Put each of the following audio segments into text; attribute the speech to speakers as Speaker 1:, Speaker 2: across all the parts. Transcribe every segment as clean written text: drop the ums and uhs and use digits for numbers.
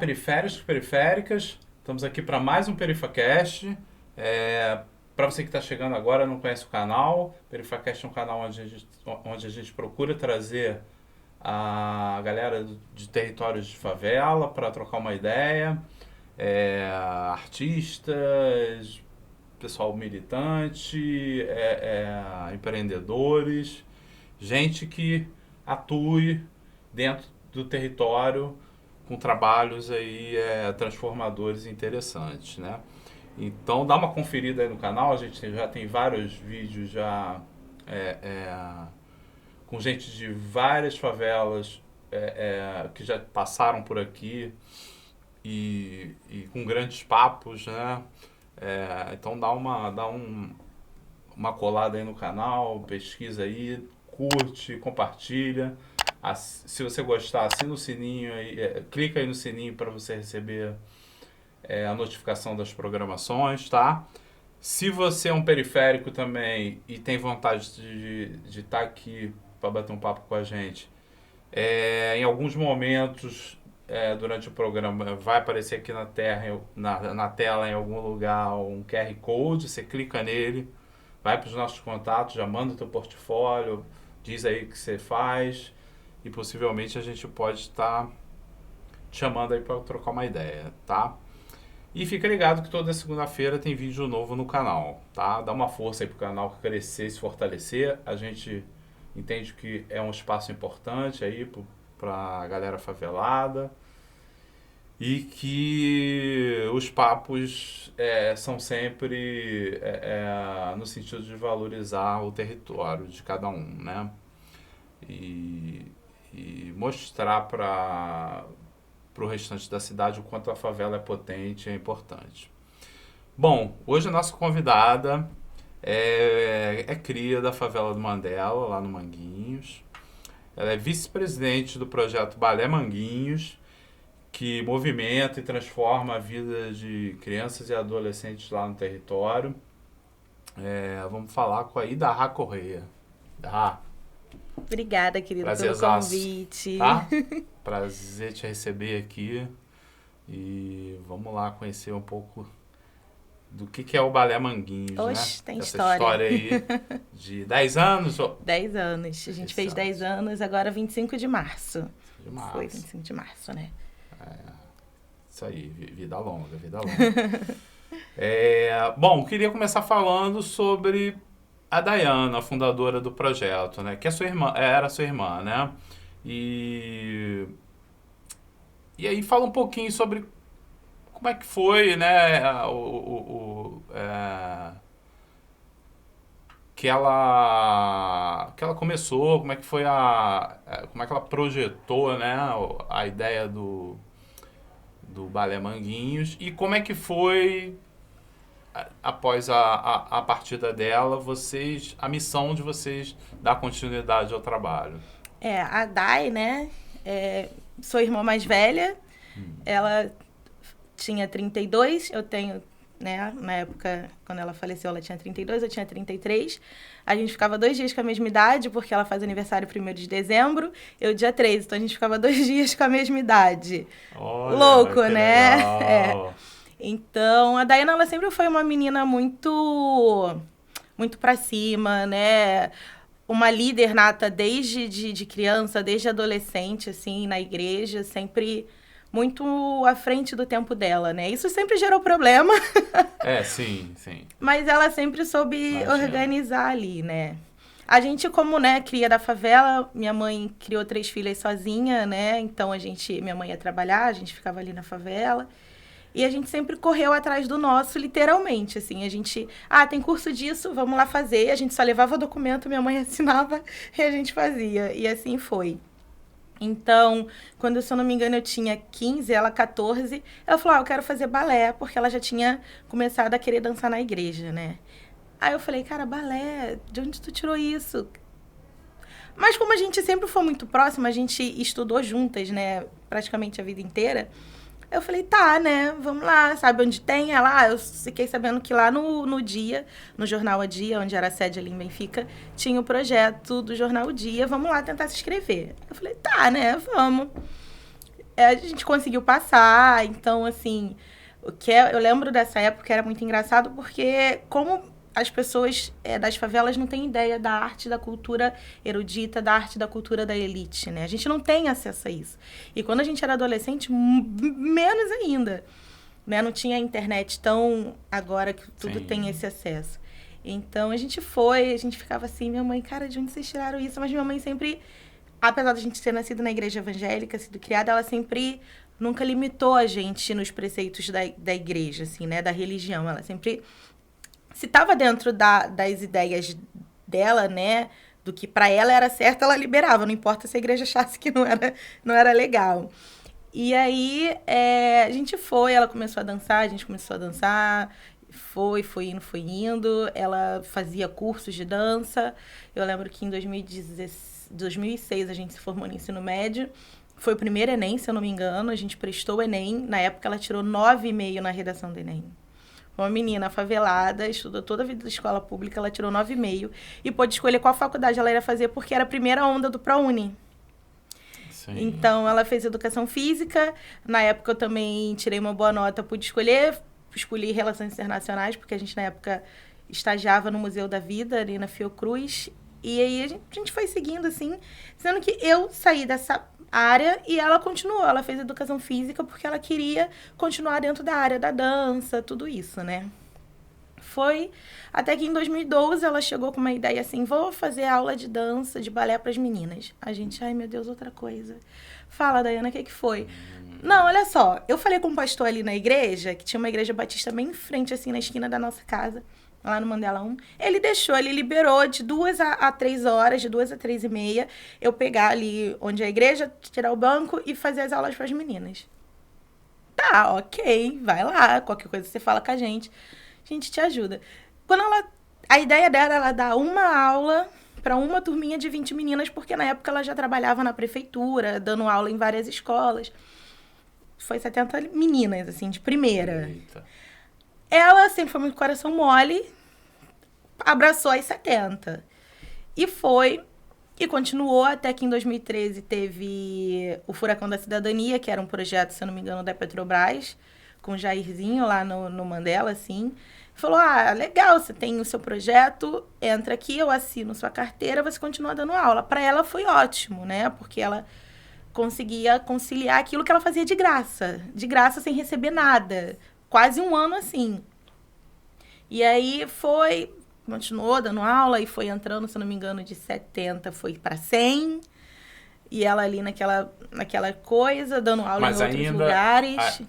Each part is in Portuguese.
Speaker 1: periféricos e periféricas. Estamos aqui para mais um PerifaCast. Para você que está chegando agora e não conhece o canal, PerifaCast é um canal onde a gente procura trazer a galera de territórios de favela para trocar uma ideia, artistas, pessoal militante, empreendedores, gente que atue dentro do território com trabalhos aí transformadores e interessantes, né? Então dá uma conferida aí no canal, a gente já tem vários vídeos já com gente de várias favelas que já passaram por aqui e com grandes papos, né? Então dá uma colada aí no canal, pesquisa aí, curte, compartilha. Se você gostar, assina o sininho aí, clica aí no sininho para você receber a notificação das programações, tá? Se você é um periférico também e tem vontade de estar aqui para bater um papo com a gente, em alguns momentos durante o programa vai aparecer aqui na tela em algum lugar um QR Code, você clica nele, vai para os nossos contatos, já manda o teu portfólio, diz aí o que você faz e possivelmente a gente pode estar te chamando aí para trocar uma ideia, tá? E fica ligado que toda segunda-feira tem vídeo novo no canal, tá? Dá uma força aí pro canal crescer e se fortalecer. A gente entende que é um espaço importante aí pra galera favelada e que os papos são sempre no sentido de valorizar o território de cada um, né? E mostrar para o restante da cidade o quanto a favela é potente e é importante. Bom, hoje a nossa convidada é cria da favela do Mandela, lá no Manguinhos. Ela é vice-presidente do projeto Balé Manguinhos, que movimenta e transforma a vida de crianças e adolescentes lá no território. Vamos falar com a Idará Correia. Idará.
Speaker 2: Obrigada, querido, pelo convite.
Speaker 1: Tá? Prazer te receber aqui. E vamos lá conhecer um pouco do que é o Balé Manguinhos,
Speaker 2: Oxe,
Speaker 1: né?
Speaker 2: Tem
Speaker 1: essa
Speaker 2: história
Speaker 1: aí de 10 anos?
Speaker 2: 10 anos. A gente fez 10 anos, agora 25 de março. Foi 25 de março, né?
Speaker 1: Isso aí, vida longa, vida longa. Bom, queria começar falando sobre a Dayana, a fundadora do projeto, né? Que é era sua irmã, né? E aí fala um pouquinho sobre como é que foi, né? Que ela começou, como é que foi como é que ela projetou, né? A ideia do Balé Manguinhos e como é que foi após a partida dela, a missão de vocês dar continuidade ao trabalho.
Speaker 2: A Day, né? Sou irmã mais velha. Ela tinha 32, eu tenho, né? Na época, quando ela faleceu, ela tinha 32, eu tinha 33. A gente ficava 2 dias com a mesma idade, porque ela faz aniversário 1º de dezembro, eu dia 13. Então, a gente ficava 2 dias com a mesma idade.
Speaker 1: Olha,
Speaker 2: louco, né? Então, a Dayana, ela sempre foi uma menina muito pra cima, né? Uma líder nata desde de criança, desde adolescente, assim, na igreja, sempre muito à frente do tempo dela, né? Isso sempre gerou problema.
Speaker 1: Sim.
Speaker 2: Mas ela sempre soube organizar ali, né? A gente, como, né, cria da favela, minha mãe criou 3 filhas sozinha, né? Então, minha mãe ia trabalhar, a gente ficava ali na favela. E a gente sempre correu atrás do nosso, literalmente, assim. A gente, tem curso disso, vamos lá fazer. A gente só levava o documento, minha mãe assinava e a gente fazia. E assim foi. Então, quando, se eu não me engano, eu tinha 15, ela 14, ela falou, eu quero fazer balé, porque ela já tinha começado a querer dançar na igreja, né? Aí eu falei, cara, balé, de onde tu tirou isso? Mas como a gente sempre foi muito próxima, a gente estudou juntas, né, praticamente a vida inteira, eu falei, tá, né, vamos lá, sabe onde tem? Ela, eu fiquei sabendo que lá no Dia, no Jornal A Dia, onde era a sede ali em Benfica, tinha o projeto do Jornal O Dia, vamos lá tentar se inscrever. Eu falei, tá, né, vamos. a gente conseguiu passar. Então, assim, eu lembro dessa época era muito engraçado porque como as pessoas das favelas não têm ideia da arte, da cultura erudita, da arte, da cultura da elite, né? A gente não tem acesso a isso. E quando a gente era adolescente, menos ainda. Né? Não tinha internet tão agora que tudo tem esse acesso. Então, a gente ficava assim, minha mãe, cara, de onde vocês tiraram isso? Mas minha mãe sempre, apesar de a gente ter nascido na igreja evangélica, sido criada, ela sempre nunca limitou a gente nos preceitos da igreja, assim, né? Da religião. Ela sempre... Se estava dentro das ideias dela, né? Do que para ela era certo, ela liberava. Não importa se a igreja achasse que não era legal. E aí, a gente ela começou a dançar, a gente começou a dançar. Foi indo. Ela fazia cursos de dança. Eu lembro que em 2006 a gente se formou no ensino médio. Foi o primeiro Enem, se eu não me engano. A gente prestou o Enem. Na época, ela tirou 9,5 na redação do Enem. Uma menina favelada, estudou toda a vida da escola pública, ela tirou 9,5 e pôde escolher qual faculdade ela ia fazer, porque era a primeira onda do ProUni. Sim. Então, ela fez educação física. Na época, eu também tirei uma boa nota, pude escolhi Relações Internacionais, porque a gente, na época, estagiava no Museu da Vida, ali na Fiocruz. E aí, a gente foi seguindo, assim, sendo que eu saí dessa área e ela continuou. Ela fez educação física porque ela queria continuar dentro da área da dança, tudo isso, né? Foi até que em 2012 ela chegou com uma ideia assim, vou fazer aula de dança, de balé para as meninas. A gente, ai meu Deus, outra coisa. Fala, Daiana, o que foi? Não, olha só, eu falei com um pastor ali na igreja, que tinha uma igreja batista bem em frente, assim, na esquina da nossa casa, lá no Mandela 1. Ele liberou de 2 a 3 horas, de 2 a 3:30, eu pegar ali onde é a igreja, tirar o banco e fazer as aulas para as meninas. Tá, ok, vai lá, qualquer coisa você fala com a gente te ajuda. A ideia dela era dar uma aula para uma turminha de 20 meninas, porque na época ela já trabalhava na prefeitura, dando aula em várias escolas. Foi 70 meninas, assim, de primeira. Eita. Ela sempre foi muito coração mole, abraçou as 70. E continuou até que em 2013 teve o Furacão da Cidadania, que era um projeto, se eu não me engano, da Petrobras, com o Jairzinho lá no Mandela, assim. Falou, legal, você tem o seu projeto, entra aqui, eu assino sua carteira, você continua dando aula. Para ela foi ótimo, né? Porque ela conseguia conciliar aquilo que ela fazia de graça sem receber nada. Quase um ano assim. E aí continuou dando aula e foi entrando, se não me engano, de 70 foi para 100. E ela ali naquela coisa, dando aula Mas em outros lugares.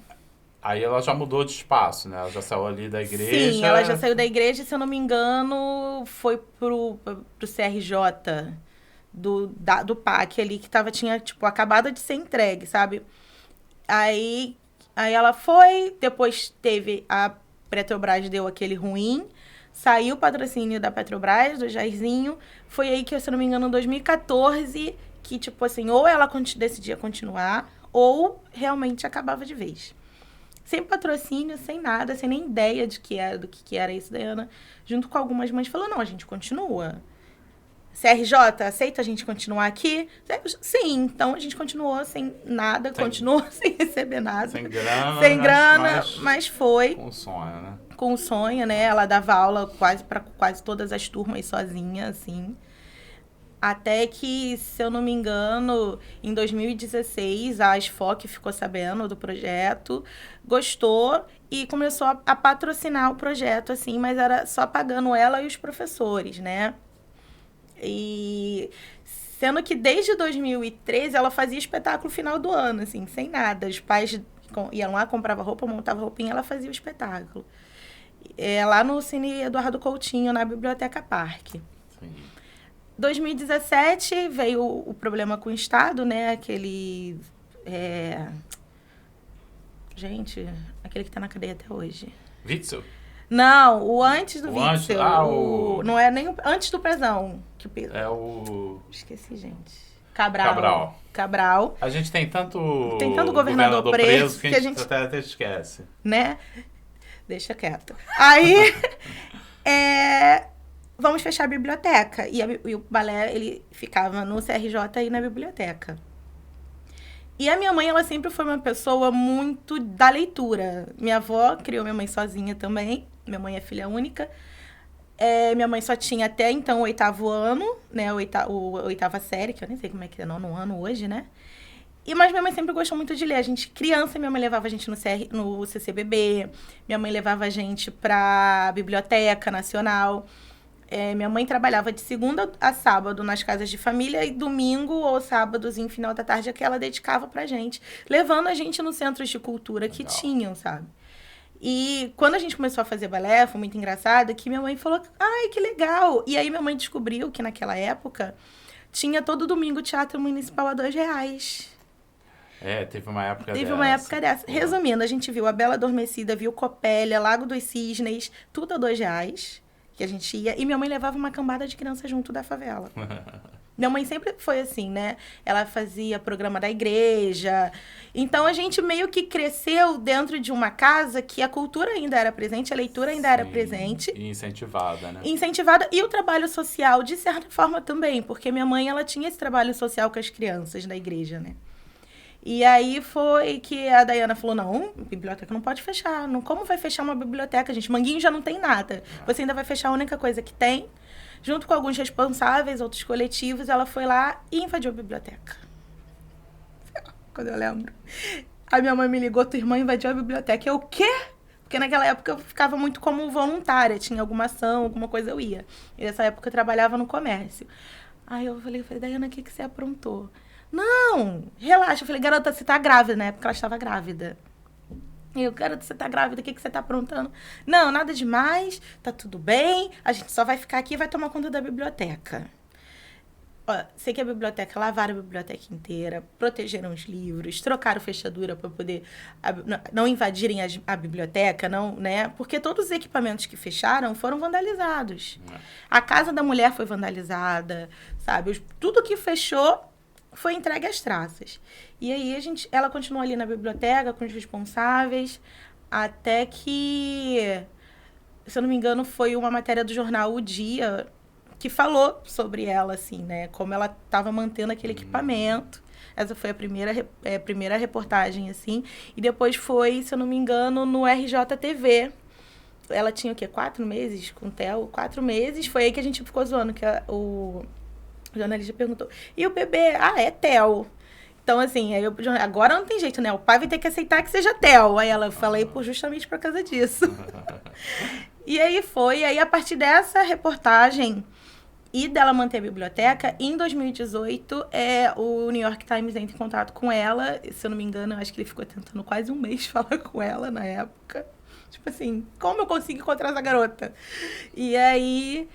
Speaker 1: Aí ela já mudou de espaço, né? Ela já saiu ali da igreja.
Speaker 2: Sim, ela já saiu da igreja e, se eu não me engano, foi pro CRJ do PAC ali, que tinha, tipo, acabado de ser entregue, sabe? Aí ela foi, depois teve a Petrobras, deu aquele ruim, saiu o patrocínio da Petrobras, do Jairzinho. Foi aí que, se eu não me engano, em 2014, que, tipo assim, ou ela decidia continuar, ou realmente acabava de vez. Sem patrocínio, sem nada, sem nem ideia do que era isso, Daiana, junto com algumas mães, falou, não, a gente continua. CRJ, aceita a gente continuar aqui? Sim, então a gente continuou sem nada, continuou sem receber nada.
Speaker 1: Sem grana,
Speaker 2: mas foi.
Speaker 1: Com o sonho, né?
Speaker 2: Com o sonho, né? Ela dava aula para quase todas as turmas sozinha, assim. Até que, se eu não me engano, em 2016, a ASFOC ficou sabendo do projeto, gostou e começou a patrocinar o projeto, assim, mas era só pagando ela e os professores, né? E sendo que desde 2013 ela fazia espetáculo final do ano, assim, sem nada. Os pais iam lá, compravam roupa, montavam roupinha, ela fazia o espetáculo. Lá no Cine Eduardo Coutinho, na Biblioteca Parque. Sim. 2017 veio o problema com o Estado, né? Aquele... Gente, aquele que tá na cadeia até hoje.
Speaker 1: Witzel?
Speaker 2: Não, o antes do Witzel. Não é nem antes do Pezão.
Speaker 1: É o...
Speaker 2: Esqueci, gente. Cabral.
Speaker 1: A gente tem tanto
Speaker 2: governador preso
Speaker 1: que a gente até esquece.
Speaker 2: Né? Deixa quieto. Aí... vamos fechar a biblioteca. E o balé, ele ficava no CRJ e na biblioteca. E a minha mãe, ela sempre foi uma pessoa muito da leitura. Minha avó criou minha mãe sozinha também. Minha mãe é filha única. Minha mãe só tinha até então o 8º ano, né? Oitava série, que eu nem sei como é que é no ano hoje, né? Mas minha mãe sempre gostou muito de ler. A gente, criança, minha mãe levava a gente no CCBB. Minha mãe levava a gente pra Biblioteca Nacional. Minha mãe trabalhava de segunda a sábado nas casas de família e domingo ou sábadozinho, final da tarde, é que ela dedicava pra gente, levando a gente nos centros de cultura que tinham, sabe? E quando a gente começou a fazer balé, foi muito engraçado, que minha mãe falou, ai, que legal! E aí minha mãe descobriu que naquela época tinha todo domingo Teatro Municipal a R$2.
Speaker 1: Teve uma época dessa.
Speaker 2: Teve uma época dessa. Resumindo, a gente viu A Bela Adormecida, viu Copélia, Lago dos Cisnes, tudo a R$2, que a gente ia. E minha mãe levava uma cambada de criança junto da favela. Minha mãe sempre foi assim, né? Ela fazia programa da igreja. Então, a gente meio que cresceu dentro de uma casa que a cultura ainda era presente, a leitura ainda era presente.
Speaker 1: E incentivada, né?
Speaker 2: Incentivada. E o trabalho social, de certa forma, também. Porque minha mãe, ela tinha esse trabalho social com as crianças da igreja, né? E aí foi que a Dayana falou, não, biblioteca não pode fechar. Não, como vai fechar uma biblioteca, gente? Manguinho já não tem nada. Você ainda vai fechar a única coisa que tem. Junto com alguns responsáveis, outros coletivos, ela foi lá e invadiu a biblioteca. Quando eu lembro. A minha mãe me ligou, tua irmã invadiu a biblioteca. Eu, o quê? Porque naquela época eu ficava muito como voluntária. Tinha alguma ação, alguma coisa eu ia. E nessa época eu trabalhava no comércio. Aí eu falei, Dayana, o que você aprontou? Não, relaxa. Eu falei, garota, você tá grávida. Na época ela estava grávida. Eu, garota, você tá grávida, o que você tá aprontando? Não, nada demais, tá tudo bem. A gente só vai ficar aqui e vai tomar conta da biblioteca. Ó, sei que a biblioteca, lavaram a biblioteca inteira, protegeram os livros, trocaram fechadura para poder não invadirem a biblioteca, não, né? Porque todos os equipamentos que fecharam foram vandalizados. A casa da mulher foi vandalizada, sabe? Tudo que fechou foi entregue às traças. E aí ela continuou ali na biblioteca com os responsáveis, até que, se eu não me engano, foi uma matéria do jornal O Dia que falou sobre ela, assim, né? Como ela estava mantendo aquele equipamento. Essa foi a primeira reportagem, assim. E depois foi, se eu não me engano, no RJTV. Ela tinha o quê? 4 meses com o Theo? 4 meses. Foi aí que a gente ficou zoando, que o jornalista perguntou. E o bebê? Ah, é Theo. Então, assim, aí agora não tem jeito, né? O pai vai ter que aceitar que seja Theo. Aí ela falei justamente por causa disso. E aí aí a partir dessa reportagem e dela manter a biblioteca, em 2018, o New York Times entra em contato com ela. Se eu não me engano, eu acho que ele ficou tentando quase um mês falar com ela na época. Tipo assim, como eu consigo encontrar essa garota? E aí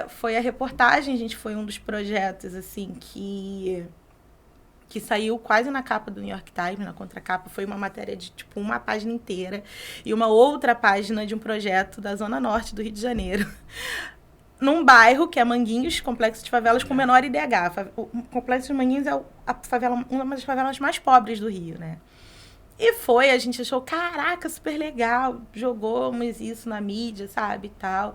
Speaker 2: foi a reportagem, gente, foi um dos projetos, assim, que saiu quase na capa do New York Times, na contracapa. Foi uma matéria de, tipo, uma página inteira. E uma outra página de um projeto da Zona Norte do Rio de Janeiro. Num bairro, que é Manguinhos, complexo de favelas com menor IDH. O complexo de Manguinhos é uma das favelas mais pobres do Rio, né? E a gente achou, caraca, super legal. Jogamos isso na mídia, sabe, e tal.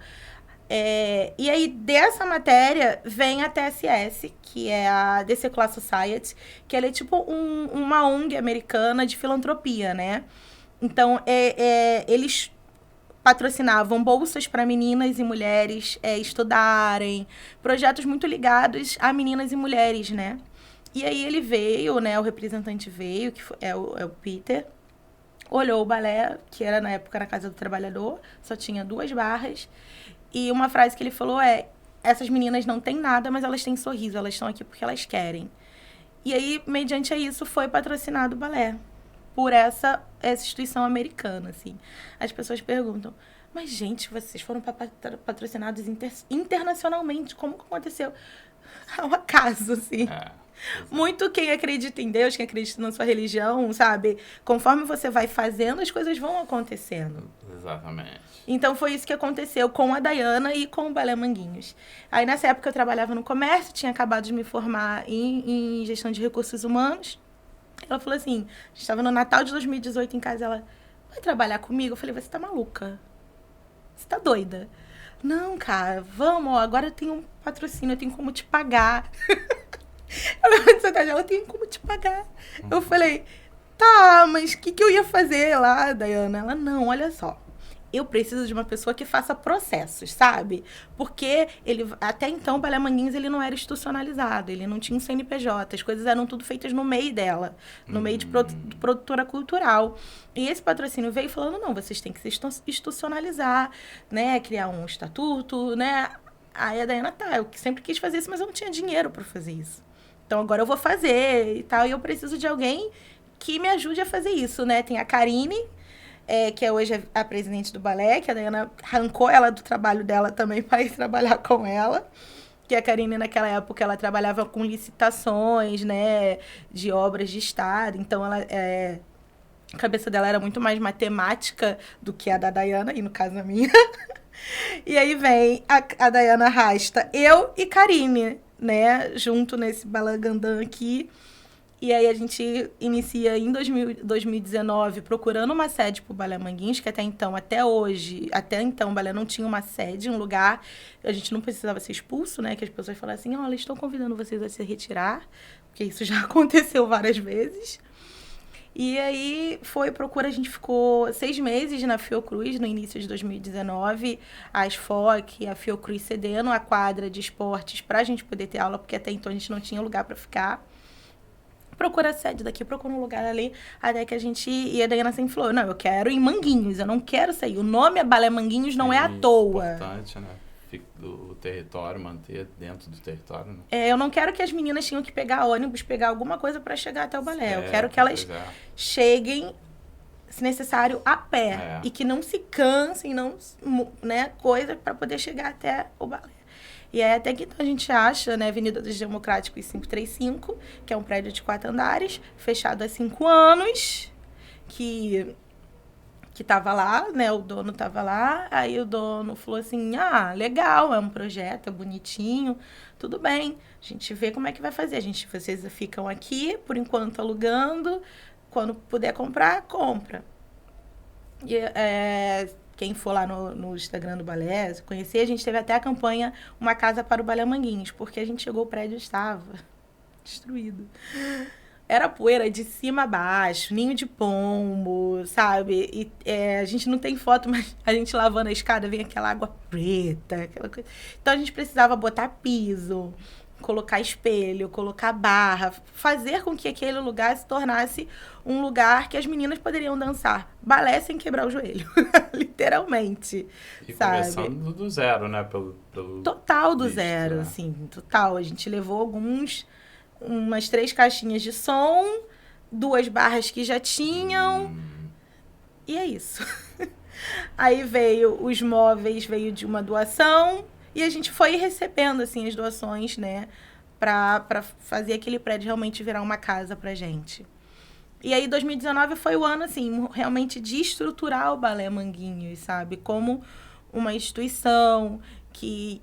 Speaker 2: E aí, dessa matéria, vem a TSS, que é a The Secular Society, que ela é tipo uma ONG americana de filantropia, né? Então, eles patrocinavam bolsas para meninas e mulheres estudarem, projetos muito ligados a meninas e mulheres, né? E aí ele veio, né? O representante veio, que é o Peter, olhou o balé, que era na época na Casa do Trabalhador, só tinha 2 barras, e uma frase que ele falou essas meninas não têm nada, mas elas têm sorriso, elas estão aqui porque elas querem. E aí, mediante isso, foi patrocinado o balé por essa instituição americana, assim. As pessoas perguntam, mas, gente, vocês foram patrocinados internacionalmente, como que aconteceu? É um acaso, assim. Muito quem acredita em Deus, quem acredita na sua religião, sabe? Conforme você vai fazendo, as coisas vão acontecendo.
Speaker 1: Exatamente.
Speaker 2: Então, foi isso que aconteceu com a Dayana e com o Balé Manguinhos. Aí, nessa época, eu trabalhava no comércio, tinha acabado de me formar em gestão de recursos humanos. Ela falou assim, a gente estava no Natal de 2018 em casa, ela, vai trabalhar comigo? Eu falei, você tá maluca? Você tá doida? Não, cara, vamos, agora eu tenho um patrocínio, eu tenho como te pagar. Ela tem como te pagar. Eu falei, tá, mas o que eu ia fazer lá, Dayana? Ela, não, olha só. Eu preciso de uma pessoa que faça processos, sabe? Porque até então, o Balé Manguinhos, ele não era institucionalizado, ele não tinha um CNPJ, as coisas eram tudo feitas no meio dela, no meio de produtora cultural. E esse patrocínio veio falando, não, vocês têm que se institucionalizar, né? Criar um estatuto, né? Aí a Dayana, tá, eu sempre quis fazer isso, mas eu não tinha dinheiro para fazer isso. Então agora eu vou fazer e tal, e eu preciso de alguém que me ajude a fazer isso, né? Tem a Karine, que é hoje a presidente do balé, que a Dayana arrancou ela do trabalho dela também para ir trabalhar com ela. Que a Karine, naquela época, ela trabalhava com licitações, né? De obras de Estado. Então, a cabeça dela era muito mais matemática do que a da Dayana, e no caso a minha. E aí vem a Dayana arrasta eu e Karine, né? Junto nesse balangandã aqui. E aí a gente inicia em 2019 procurando uma sede para o Balé Manguinhos, que até então o balé não tinha uma sede, um lugar, a gente não precisava ser expulso, né? Que as pessoas falavam assim, olha, estão convidando vocês a se retirar, porque isso já aconteceu várias vezes. E aí a gente ficou 6 meses na Fiocruz, no início de 2019, a ASFOC, a Fiocruz cedendo a quadra de esportes para a gente poder ter aula, porque até então a gente não tinha lugar para ficar. Procura a sede daqui, procura um lugar ali, até que a gente... E a Dayana sempre falou, não, eu quero ir em Manguinhos, eu não quero sair. O nome é Balé Manguinhos, não é à toa.
Speaker 1: É importante, né? Do território, manter dentro do território, né?
Speaker 2: Eu não quero que as meninas tenham que pegar ônibus, pegar alguma coisa para chegar até o balé. Eu quero que elas cheguem, se necessário, a pé. E que não se cansem, né, coisa para poder chegar até o balé. E aí até que então a gente acha, né, Avenida dos Democráticos 535, que é um prédio de 4 andares, fechado há 5 anos, que tava lá, né, o dono tava lá, aí o dono falou assim, legal, é um projeto, é bonitinho, tudo bem, a gente vê como é que vai fazer, vocês ficam aqui, por enquanto alugando, quando puder comprar, compra. E quem for lá no Instagram do balé, se conhecer, a gente teve até a campanha Uma Casa para o Balé Manguinhos, porque a gente chegou, o prédio estava destruído. Era poeira de cima a baixo, ninho de pombo, sabe? E a gente não tem foto, mas a gente lavando a escada, vem aquela água preta, aquela coisa. Então a gente precisava botar piso, colocar espelho, colocar barra, fazer com que aquele lugar se tornasse um lugar que as meninas poderiam dançar balé sem quebrar o joelho, literalmente,
Speaker 1: e
Speaker 2: sabe?
Speaker 1: começando do zero, né?
Speaker 2: Total do zero, assim, total. A gente levou umas 3 caixinhas de som, 2 barras que já tinham, e é isso. Aí os móveis, veio de uma doação, e a gente foi recebendo, assim, as doações, né? Pra fazer aquele prédio realmente virar uma casa pra gente. E aí, 2019 foi o ano, assim, realmente de estruturar o Balé Manguinhos, sabe? Como uma instituição que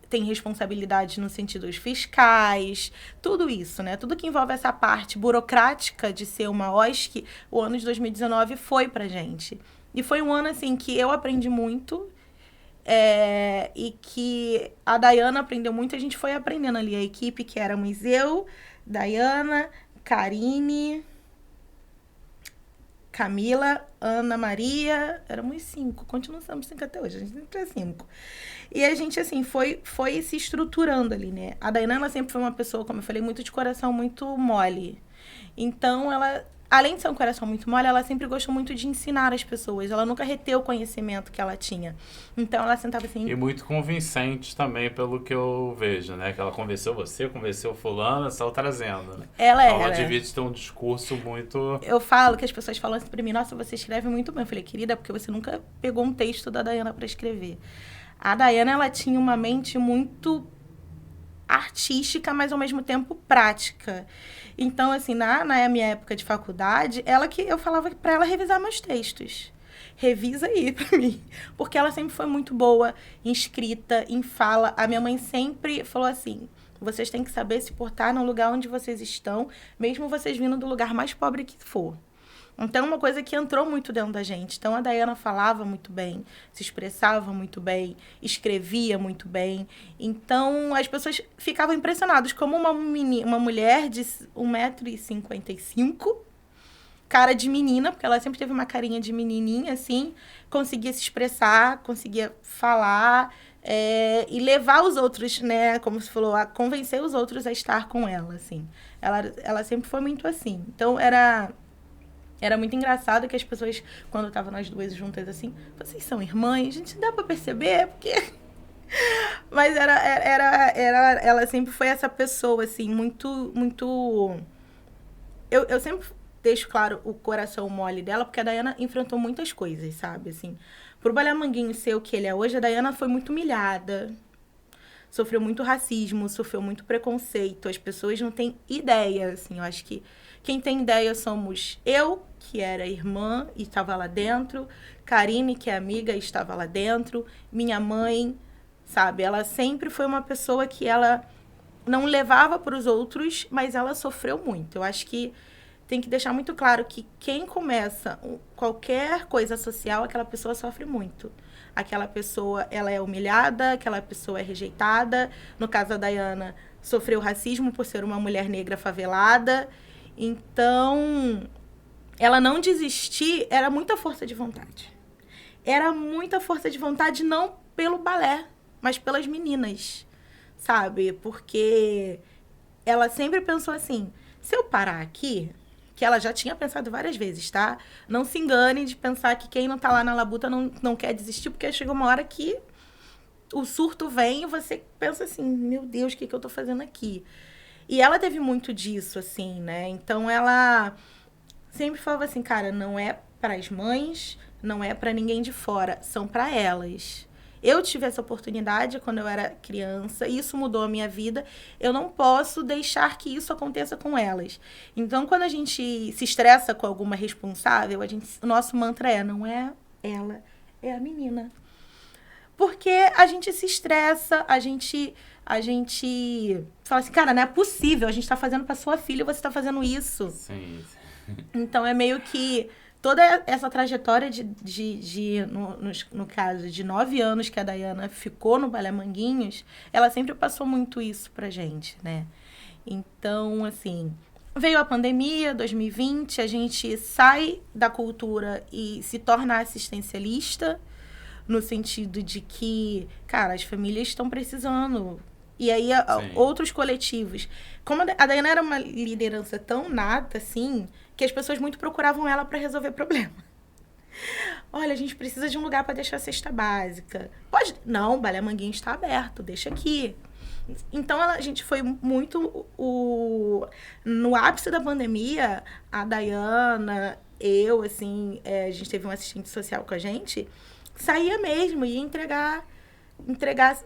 Speaker 2: tem responsabilidade nos sentidos fiscais, tudo isso, né? Tudo que envolve essa parte burocrática de ser uma OSC, o ano de 2019 foi pra gente. E foi um ano, assim, que eu aprendi muito, e que a Dayana aprendeu muito, a gente foi aprendendo ali, a equipe que éramos eu, Dayana, Karine, Camila, Ana Maria, éramos 5, continuamos 5 até hoje, a gente sempre é 5. E a gente, assim, foi se estruturando ali, né? A Dayana, ela sempre foi uma pessoa, como eu falei, muito de coração, muito mole. Então, ela, além de ser um coração muito mole, ela sempre gostou muito de ensinar as pessoas. Ela nunca reteu o conhecimento que ela tinha. Então, ela sentava assim...
Speaker 1: E muito convincente também, pelo que eu vejo, né? Que ela convenceu você, convenceu fulano, saiu trazendo, né? Ela devia ter um discurso muito...
Speaker 2: Eu falo que as pessoas falam assim pra mim, nossa, você escreve muito bem. Eu falei, querida, porque você nunca pegou um texto da Dayana pra escrever. A Dayana, ela tinha uma mente muito artística, mas ao mesmo tempo prática. Então, assim, na minha época de faculdade, eu falava para ela revisar meus textos. Revisa aí pra mim. Porque ela sempre foi muito boa em escrita, em fala. A minha mãe sempre falou assim, vocês têm que saber se portar no lugar onde vocês estão, mesmo vocês vindo do lugar mais pobre que for. Então, é uma coisa que entrou muito dentro da gente. Então, a Dayana falava muito bem, se expressava muito bem, escrevia muito bem. Então, as pessoas ficavam impressionadas como uma mulher de 1,55 m, cara de menina, porque ela sempre teve uma carinha de menininha, assim, conseguia se expressar, conseguia falar, e levar os outros, né, como você falou, a convencer os outros a estar com ela, assim. Ela sempre foi muito assim. Então, era muito engraçado que as pessoas, quando estavam nós duas juntas assim, vocês são irmãs? Gente, dá pra perceber? Porque... Mas ela sempre foi essa pessoa, assim, muito, muito... Eu sempre deixo claro o coração mole dela, porque a Dayana enfrentou muitas coisas, sabe? Assim, pro Balé Manguinho ser o que ele é hoje, a Dayana foi muito humilhada, sofreu muito racismo, sofreu muito preconceito. As pessoas não têm ideia, assim. Eu acho que quem tem ideia somos eu, que era irmã e estava lá dentro, Karine, que é amiga e estava lá dentro, minha mãe, sabe? Ela sempre foi uma pessoa que ela não levava para os outros, mas ela sofreu muito. Eu acho que tem que deixar muito claro que quem começa qualquer coisa social, aquela pessoa sofre muito. Aquela pessoa, ela é humilhada, aquela pessoa é rejeitada. No caso da Dayana, sofreu racismo por ser uma mulher negra favelada. Então, ela não desistir era muita força de vontade. Era muita força de vontade, não pelo balé, mas pelas meninas, sabe? Porque ela sempre pensou assim, se eu parar aqui... que ela já tinha pensado várias vezes, tá? Não se engane de pensar que quem não tá lá na labuta não quer desistir, porque chega uma hora que o surto vem e você pensa assim, meu Deus, o que eu tô fazendo aqui? E ela teve muito disso, assim, né? Então, ela sempre falava assim, cara, não é para as mães, não é para ninguém de fora, são para elas. Eu tive essa oportunidade quando eu era criança, isso mudou a minha vida. Eu não posso deixar que isso aconteça com elas. Então, quando a gente se estressa com alguma responsável, o nosso mantra não é ela, é a menina. Porque a gente se estressa, a gente fala assim, cara, não é possível, a gente tá fazendo pra sua filha e você tá fazendo isso.
Speaker 1: Sim.
Speaker 2: Então, é meio que toda essa trajetória no caso, de 9 anos que a Dayana ficou no Balé Manguinhos, ela sempre passou muito isso pra gente, né? Então, assim, veio a pandemia, 2020, a gente sai da cultura e se torna assistencialista, no sentido de que, cara, as famílias estão precisando. E aí, outros coletivos. Como a Dayana era uma liderança tão nata, assim, que as pessoas muito procuravam ela para resolver problema. Olha, a gente precisa de um lugar para deixar a cesta básica. Pode? Não, o Balé Manguinho está aberto, deixa aqui. Então, a gente foi muito... No ápice da pandemia, a Dayana, eu, assim, a gente teve um assistente social com a gente, saía mesmo, ia entregar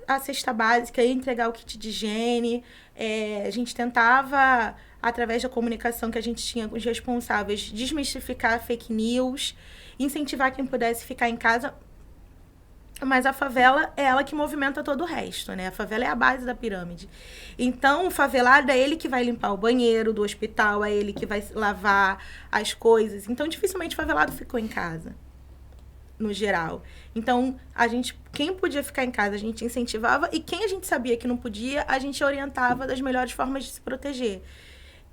Speaker 2: a cesta básica, ia entregar o kit de higiene. A gente tentava, através da comunicação que a gente tinha com os responsáveis, desmistificar fake news, incentivar quem pudesse ficar em casa. Mas a favela é ela que movimenta todo o resto, né? A favela é a base da pirâmide. Então, o favelado é ele que vai limpar o banheiro do hospital, é ele que vai lavar as coisas. Então, dificilmente o favelado ficou em casa, no geral. Então, quem podia ficar em casa, a gente incentivava, e quem a gente sabia que não podia, a gente orientava das melhores formas de se proteger.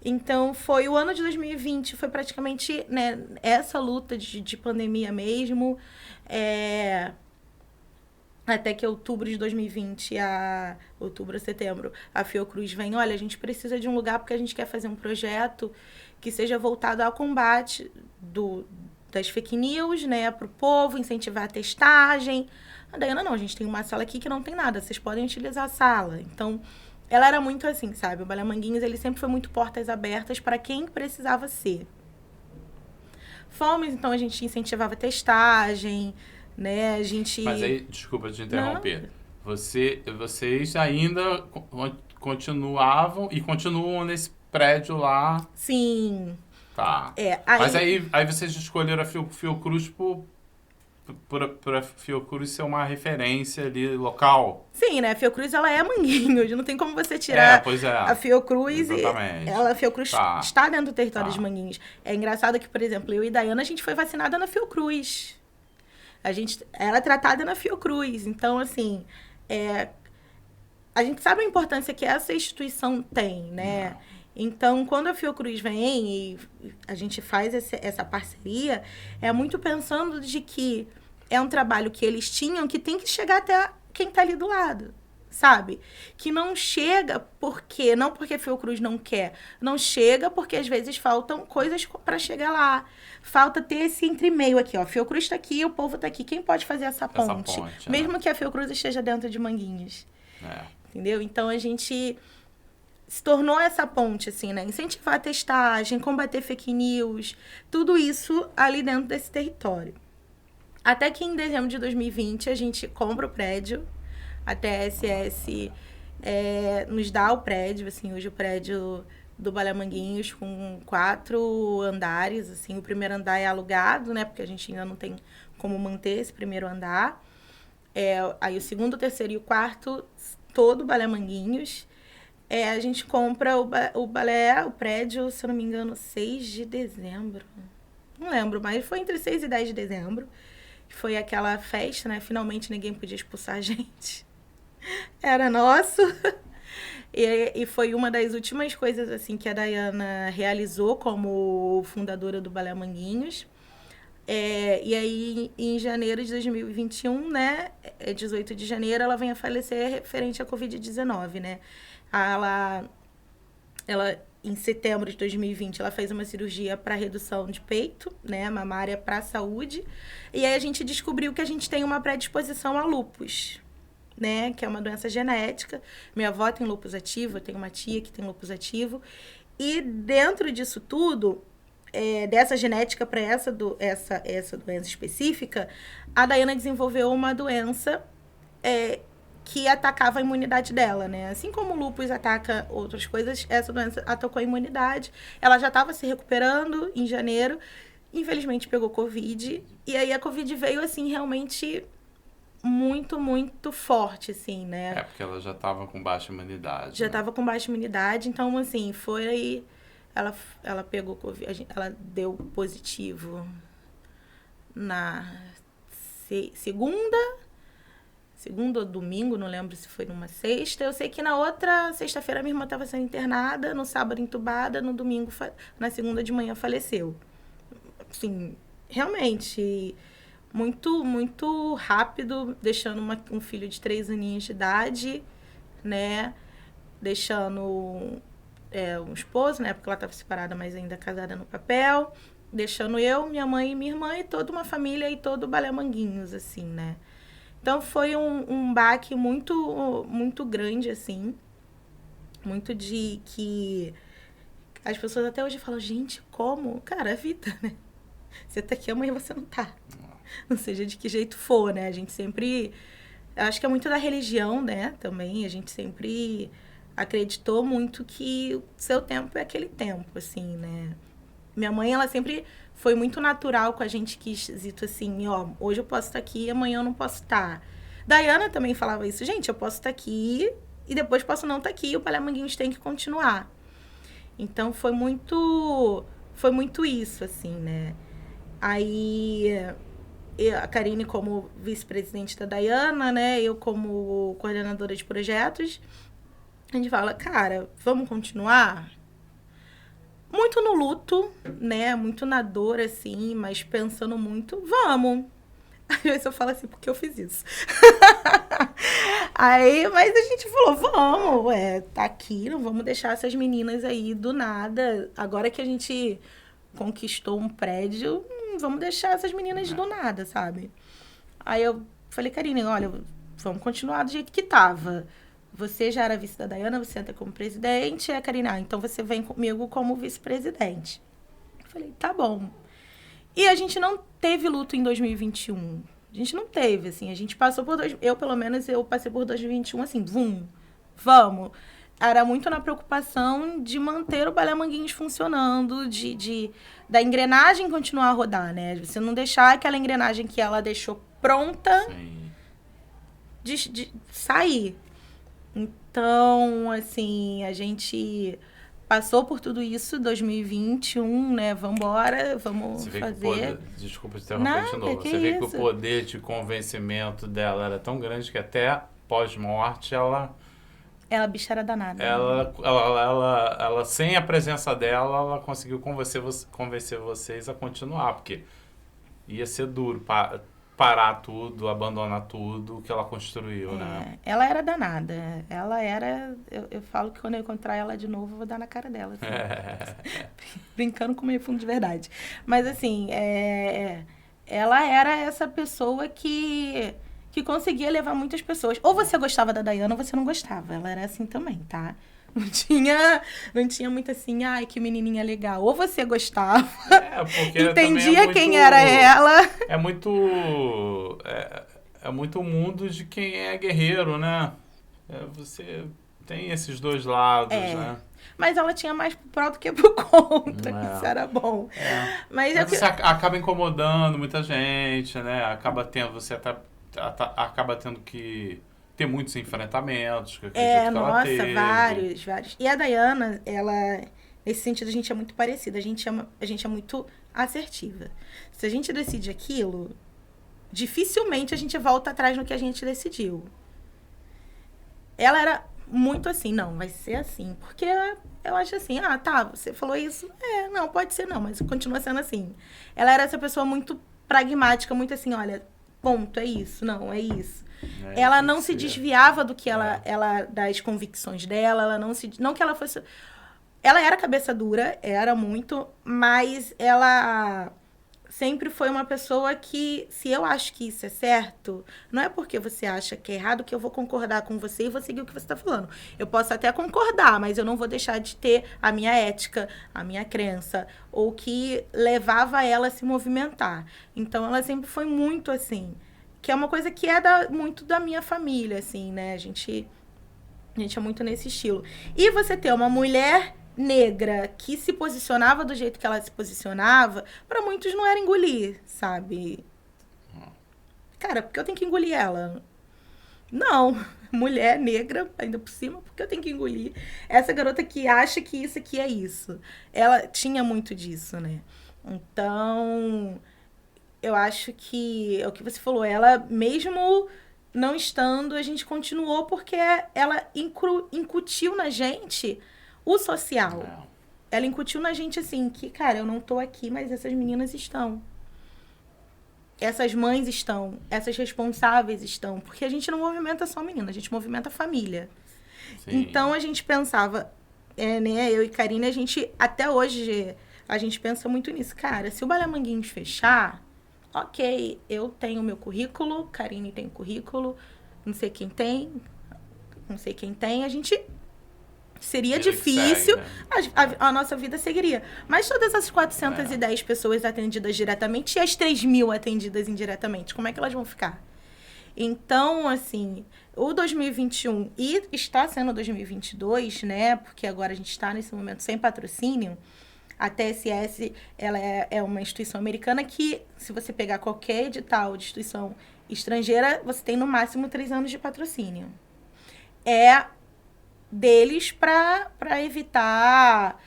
Speaker 2: Então, foi o ano de 2020, foi praticamente, né, essa luta de pandemia mesmo. Até que outubro de 2020, outubro a setembro, a Fiocruz vem, olha, a gente precisa de um lugar porque a gente quer fazer um projeto que seja voltado ao combate das fake news, né, para o povo, incentivar a testagem. A Dayana, não, a gente tem uma sala aqui que não tem nada, vocês podem utilizar a sala. Então, ela era muito assim, sabe? O Balé Manguinhos, ele sempre foi muito portas abertas para quem precisava ser. Fomos, então, a gente incentivava a testagem, né, a gente...
Speaker 1: Mas aí, desculpa te interromper, vocês ainda continuavam e continuam nesse prédio lá?
Speaker 2: Sim.
Speaker 1: Tá. Mas aí vocês escolheram a Fiocruz por por a Fiocruz ser uma referência ali local.
Speaker 2: Sim, né? A Fiocruz, ela é Manguinhos. Não tem como você tirar a Fiocruz. A Fiocruz está dentro do território de Manguinhos. É engraçado que, por exemplo, eu e Dayana, a gente foi vacinada na Fiocruz. A gente era tratada na Fiocruz. Então, assim, a gente sabe a importância que essa instituição tem, né? Não. Então, quando a Fiocruz vem e a gente faz essa parceria, é muito pensando de que é um trabalho que eles tinham que tem que chegar até quem está ali do lado, sabe? Que não chega não porque a Fiocruz não quer, não chega porque às vezes faltam coisas para chegar lá. Falta ter esse entremeio aqui, ó. A Fiocruz está aqui, o povo está aqui. Quem pode fazer essa ponte? Mesmo que a Fiocruz esteja dentro de Manguinhos. Entendeu? Então, a gente se tornou essa ponte, assim, né? Incentivar a testagem, combater fake news, tudo isso ali dentro desse território. Até que em dezembro de 2020 a gente compra o prédio, a TSS nos dá o prédio, assim, hoje o prédio do Balé Manguinhos com 4 andares, assim, o primeiro andar é alugado, né? Porque a gente ainda não tem como manter esse primeiro andar. Aí o segundo, o terceiro e o quarto, todo o Balé Manguinhos. A gente compra o prédio, se eu não me engano, 6 de dezembro. Não lembro, mas foi entre 6 e 10 de dezembro. Foi aquela festa, né? Finalmente ninguém podia expulsar a gente. Era nosso. E foi uma das últimas coisas, assim, que a Dayana realizou como fundadora do Balé Manguinhos. E aí, em janeiro de 2021, né? 18 de janeiro, ela vem a falecer referente à Covid-19, né? Ela, em setembro de 2020, ela fez uma cirurgia para redução de peito, né, mamária para a saúde. E aí a gente descobriu que a gente tem uma predisposição a lúpus, né, que é uma doença genética. Minha avó tem lúpus ativo, eu tenho uma tia que tem lúpus ativo. E dentro disso tudo, dessa genética para essa doença específica, a Dayana desenvolveu uma doença que atacava a imunidade dela, né? Assim como o lúpus ataca outras coisas, essa doença atacou a imunidade. Ela já estava se recuperando em janeiro, infelizmente pegou Covid. E aí a Covid veio, assim, realmente muito, muito forte, assim, né?
Speaker 1: Porque ela já estava com baixa imunidade.
Speaker 2: Já estava com baixa imunidade, então, assim, foi aí... Ela pegou Covid, ela deu positivo na segunda ou domingo, não lembro se foi numa sexta. Eu sei que na outra sexta-feira minha irmã estava sendo internada, no sábado entubada, no domingo, na segunda de manhã faleceu. Assim, realmente, muito, muito rápido, deixando um filho de 3 aninhos de idade, né? Deixando um esposo, né? Porque ela estava separada, mas ainda casada no papel. Deixando eu, minha mãe e minha irmã e toda uma família e todo o Balé Manguinhos, assim, né? Então, foi um baque muito, muito grande, assim. Muito de que... As pessoas até hoje falam, gente, como? Cara, é vida, né? Você tá aqui, amanhã você não tá. Não seja de que jeito for, né? A gente sempre... Acho que é muito da religião, né? Também, a gente sempre acreditou muito que o seu tempo é aquele tempo, assim, né? Minha mãe, ela sempre... Foi muito natural com a gente, quesito assim, ó, hoje eu posso estar aqui, amanhã eu não posso estar. Dayana também falava isso, gente, eu posso estar aqui e depois posso não estar aqui, o Balé Manguinhos tem que continuar. Então, foi muito isso, assim, né? Aí, a Karine como vice-presidente da Dayana, né? Eu como coordenadora de projetos, a gente fala, cara, vamos continuar? Muito no luto, né? Muito na dor, assim, mas pensando muito, vamos. Às vezes eu falo assim, porque eu fiz isso. Aí, mas a gente falou, vamos, tá aqui, não vamos deixar essas meninas aí do nada. Agora que a gente conquistou um prédio, vamos deixar essas meninas do nada, sabe? Aí eu falei, Karine, olha, vamos continuar do jeito que tava. Você já era vice da Dayana, você entra como presidente. A Karine, então você vem comigo como vice-presidente. Eu falei, tá bom. E a gente não teve luto em 2021. A gente não teve, assim. A gente passou por eu, pelo menos, eu passei por 2021, assim, vamos. era muito na preocupação de manter o Balé Manguinhos funcionando, da engrenagem continuar a rodar, né? Você não deixar aquela engrenagem que ela deixou pronta de sair. Então, assim, a gente passou por tudo isso, 2021, né? Vambora, vamos fazer.
Speaker 1: Desculpa te interromper de novo. Você vê que o poder de convencimento dela era tão grande que até pós-morte ela,
Speaker 2: bicha, era danada.
Speaker 1: Ela, sem a presença dela, ela conseguiu convencer vocês a continuar, porque ia ser duro parar tudo, abandonar tudo que ela construiu, né?
Speaker 2: Ela era danada. Ela era... Eu falo que quando eu encontrar ela de novo, eu vou dar na cara dela. Assim. Brincando com meio fundo de verdade. Mas, assim, ela era essa pessoa que conseguia levar muitas pessoas. Ou você gostava da Dayana ou você não gostava. Ela era assim também, tá? Não tinha muito assim, ai, que menininha legal. Ou você gostava,
Speaker 1: porque
Speaker 2: entendia quem era ela.
Speaker 1: É muito o mundo de quem é guerreiro, né? Você tem esses dois lados, né?
Speaker 2: Mas ela tinha mais pro pró do que pro contra. Isso era bom. Mas
Speaker 1: você acaba incomodando muita gente, né? Você acaba tendo que ter muitos enfrentamentos, que eu acredito que ela teve.
Speaker 2: Vários. E a Dayana, ela... Nesse sentido, a gente é muito parecida. A gente é muito assertiva. Se a gente decide aquilo, dificilmente a gente volta atrás no que a gente decidiu. Ela era muito assim, não, vai ser assim. Porque eu acho assim, tá, você falou isso. Não, pode ser não, mas continua sendo assim. Ela era essa pessoa muito pragmática, muito assim, olha, ponto, é isso, não, é isso. Ela não se desviava do que ela das convicções dela, não que ela fosse... Ela era cabeça dura, era muito, mas ela sempre foi uma pessoa que, se eu acho que isso é certo, não é porque você acha que é errado que eu vou concordar com você e vou seguir o que você está falando. Eu posso até concordar, mas eu não vou deixar de ter a minha ética, a minha crença, ou que levava ela a se movimentar. Então, ela sempre foi muito assim... Que é uma coisa que é muito da minha família, assim, né? A gente é muito nesse estilo. E você ter uma mulher negra que se posicionava do jeito que ela se posicionava, para muitos não era engolir, sabe? Cara, porque eu tenho que engolir ela? Não. Mulher negra, ainda por cima, porque eu tenho que engolir essa garota que acha que isso aqui é isso. Ela tinha muito disso, né? Então... Eu acho que é o que você falou, ela mesmo não estando, a gente continuou porque ela incutiu na gente o social. Ela incutiu na gente assim, que, cara, eu não tô aqui, mas essas meninas estão. Essas mães estão, essas responsáveis estão. Porque a gente não movimenta só menina, a gente movimenta a família. Sim. Então a gente pensava, né, eu e Karine, até hoje, a gente pensa muito nisso. Cara, se o Balé Manguinhos fechar... Ok, eu tenho meu currículo, Karine tem currículo, não sei quem tem, a gente... Seria difícil, segue, né? a nossa vida seguiria. Mas todas as 410 pessoas atendidas diretamente e as 3.000 atendidas indiretamente, como é que elas vão ficar? Então, assim, o 2021 e está sendo 2022, né? Porque agora a gente está nesse momento sem patrocínio. A TSS, ela é uma instituição americana que, se você pegar qualquer edital de instituição estrangeira, você tem no máximo 3 anos de patrocínio. É deles para evitar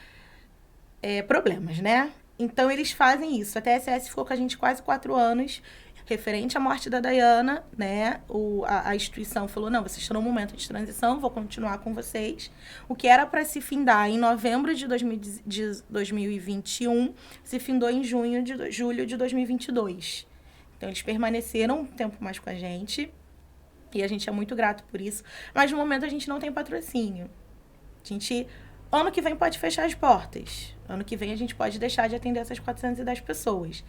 Speaker 2: problemas, né? Então, eles fazem isso. A TSS ficou com a gente quase 4 anos, referente à morte da Dayana, né? A instituição falou, não, vocês estão num momento de transição, vou continuar com vocês. O que era para se findar em novembro de 2021, se findou em julho de 2022. Então, eles permaneceram um tempo mais com a gente, e a gente é muito grato por isso. Mas, no momento, a gente não tem patrocínio. Ano que vem pode fechar as portas. Ano que vem, a gente pode deixar de atender essas 410 pessoas.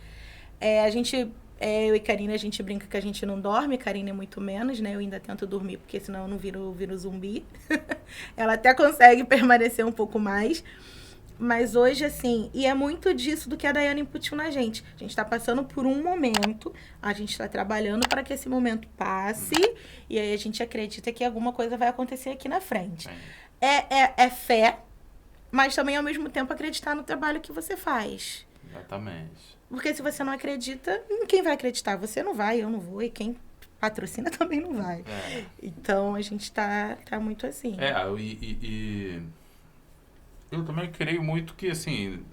Speaker 2: Eu e Karine, a gente brinca que a gente não dorme, Karine é muito menos, né? Eu ainda tento dormir, porque senão eu não viro zumbi. Ela até consegue permanecer um pouco mais. Mas hoje, assim, e é muito disso do que a Dayana incutiu na gente. A gente está passando por um momento, a gente está trabalhando para que esse momento passe, e aí a gente acredita que alguma coisa vai acontecer aqui na frente. é fé, mas também, ao mesmo tempo, acreditar no trabalho que você faz.
Speaker 1: Exatamente.
Speaker 2: Porque se você não acredita, quem vai acreditar? Você não vai, eu não vou, e quem patrocina também não vai. Então, a gente tá muito assim.
Speaker 1: Eu também creio muito que, assim,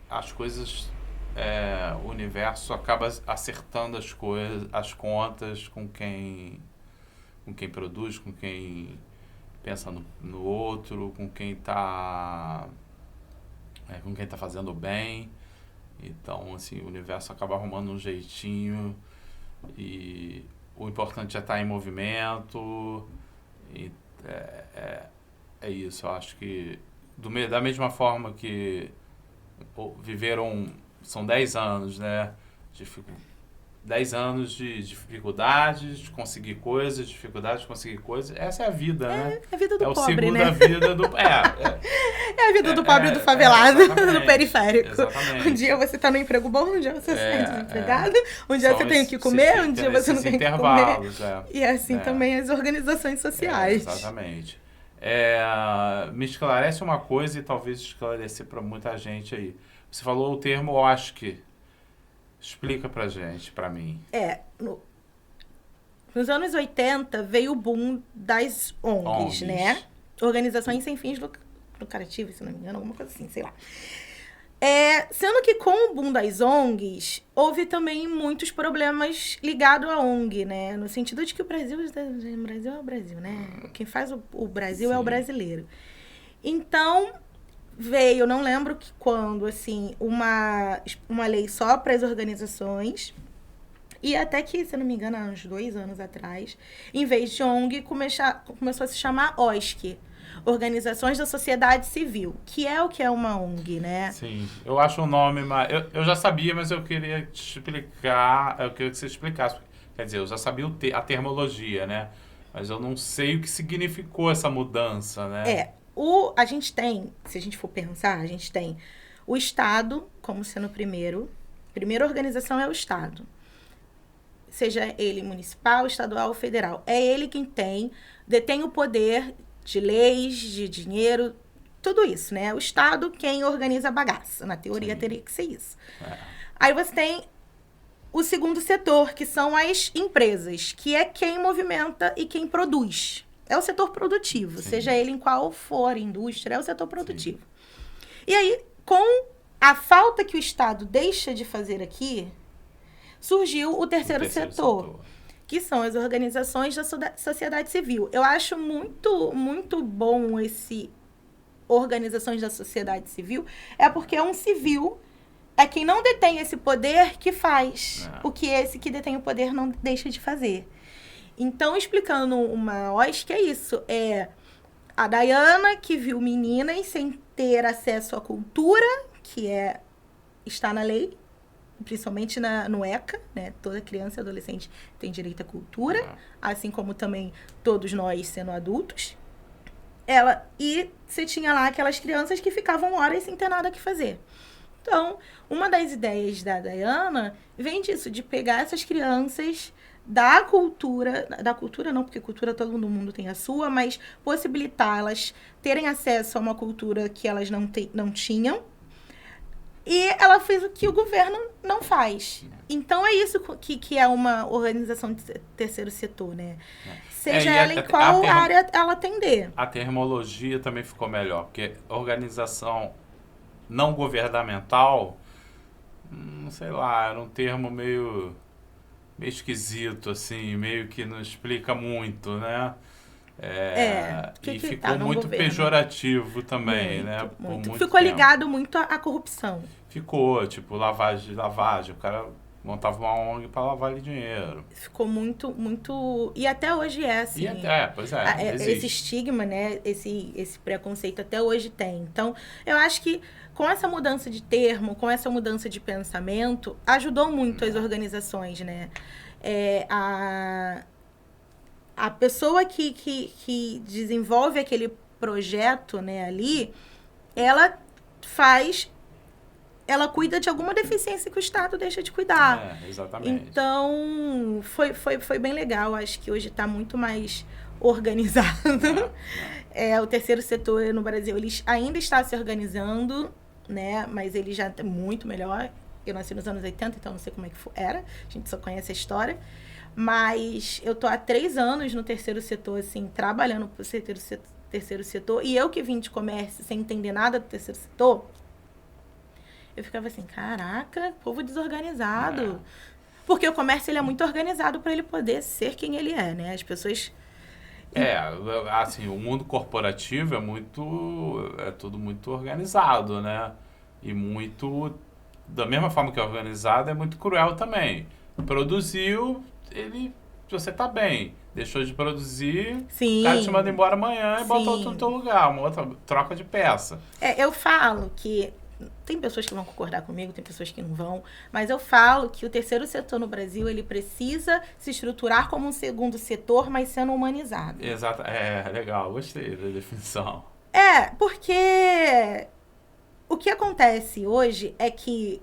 Speaker 1: as coisas... o universo acaba acertando as coisas, as contas com quem produz, com quem pensa no outro, com quem tá fazendo bem. Então, assim, o universo acaba arrumando um jeitinho e o importante é estar em movimento. E é isso, eu acho que da mesma forma que viveram, são 10 anos, né? 10 anos de dificuldades, de conseguir coisas, dificuldades de conseguir coisas. Essa é a vida, né?
Speaker 2: É a vida do pobre,
Speaker 1: ciclo
Speaker 2: né?
Speaker 1: da vida do...
Speaker 2: É a vida do pobre, do favelado, do periférico.
Speaker 1: Exatamente.
Speaker 2: Um dia você tá no emprego bom, um dia você sai desempregado, um dia você tem o que comer, um dia você não tem o que comer. E assim também as organizações sociais.
Speaker 1: Exatamente. Me esclarece uma coisa e talvez esclarecer para muita gente aí. Você falou o termo OSC. Explica pra gente, pra mim.
Speaker 2: Nos anos 80 veio o boom das ONGs, né? Organizações sem fins lucrativos, se não me engano, alguma coisa assim, sei lá. Sendo que com o boom das ONGs, houve também muitos problemas ligados à ONG, né? No sentido de que o Brasil é o Brasil, né? Quem faz o Brasil é o brasileiro. Então, veio, não lembro quando, assim, uma lei só para as organizações. E até que, se não me engano, há uns 2 anos atrás, em vez de ONG, começou a se chamar OSC. Organizações da Sociedade Civil, que é uma ONG, né?
Speaker 1: Sim, eu acho o nome, mas eu já sabia, mas eu queria te explicar, eu queria que você explicasse. Quer dizer, eu já sabia a termologia, né? Mas eu não sei o que significou essa mudança, né?
Speaker 2: A gente tem, se a gente for pensar, a gente tem o Estado como sendo primeira organização é o Estado. Seja ele municipal, estadual ou federal. É ele quem detém o poder de leis, de dinheiro, tudo isso, né? O Estado quem organiza a bagaça. Na teoria teria que ser isso. Aí você tem o segundo setor, que são as empresas, que é quem movimenta e quem produz. É o setor produtivo, seja ele em qual for indústria, é o setor produtivo. E aí, com a falta que o Estado deixa de fazer aqui, surgiu o terceiro setor, que são as organizações da sociedade civil. Eu acho muito, muito bom esse organizações da sociedade civil, porque é um civil, é quem não detém esse poder que faz o que esse que detém o poder não deixa de fazer. Então, explicando uma OSC, é isso. É a Dayana, que viu meninas sem ter acesso à cultura, que está na lei, principalmente no ECA, né? Toda criança e adolescente tem direito à cultura, assim como também todos nós sendo adultos. E você tinha lá aquelas crianças que ficavam horas sem ter nada que fazer. Então, uma das ideias da Dayana vem disso, de pegar essas crianças da cultura não, porque cultura todo mundo tem a sua, mas possibilitar elas terem acesso a uma cultura que elas não tinham. E ela fez o que o governo não faz. Então, é isso que é uma organização de terceiro setor, né? Seja ela em qual área ela atender.
Speaker 1: A terminologia também ficou melhor, porque organização não governamental, não sei lá, era um termo meio esquisito, assim, meio que não explica muito, né? Ficou muito pejorativo também, né?
Speaker 2: Muito. Ficou ligado muito à corrupção.
Speaker 1: Ficou, tipo, lavagem. O cara montava uma ONG para lavar ali dinheiro.
Speaker 2: Ficou muito, muito... E até hoje é assim.
Speaker 1: Pois é.
Speaker 2: Esse estigma, né? Esse preconceito até hoje tem. Então, eu acho que com essa mudança de termo, com essa mudança de pensamento, ajudou muito as organizações, né? A pessoa que desenvolve aquele projeto, né, ali, ela cuida de alguma deficiência que o Estado deixa de cuidar.
Speaker 1: Exatamente.
Speaker 2: Então, foi bem legal. Acho que hoje está muito mais organizado. O terceiro setor no Brasil, ele ainda está se organizando, né? Mas ele já é muito melhor. Eu nasci nos anos 80, então não sei como é que era. A gente só conhece a história. Mas eu tô há 3 anos no terceiro setor, assim, trabalhando pro terceiro setor. E eu que vim de comércio sem entender nada do terceiro setor, eu ficava assim, caraca, povo desorganizado. Porque o comércio, ele é muito organizado para ele poder ser quem ele é, né? As pessoas...
Speaker 1: assim, o mundo corporativo é tudo muito organizado, né? E muito, da mesma forma que é organizado, é muito cruel também. Produziu, você tá bem. Deixou de produzir,
Speaker 2: Sim.
Speaker 1: O cara te manda embora amanhã e bota outro no teu lugar, uma outra troca de peça.
Speaker 2: Eu falo que tem pessoas que vão concordar comigo, tem pessoas que não vão, mas eu falo que o terceiro setor no Brasil, ele precisa se estruturar como um segundo setor, mas sendo humanizado.
Speaker 1: Exato, legal, gostei da definição.
Speaker 2: Porque o que acontece hoje é que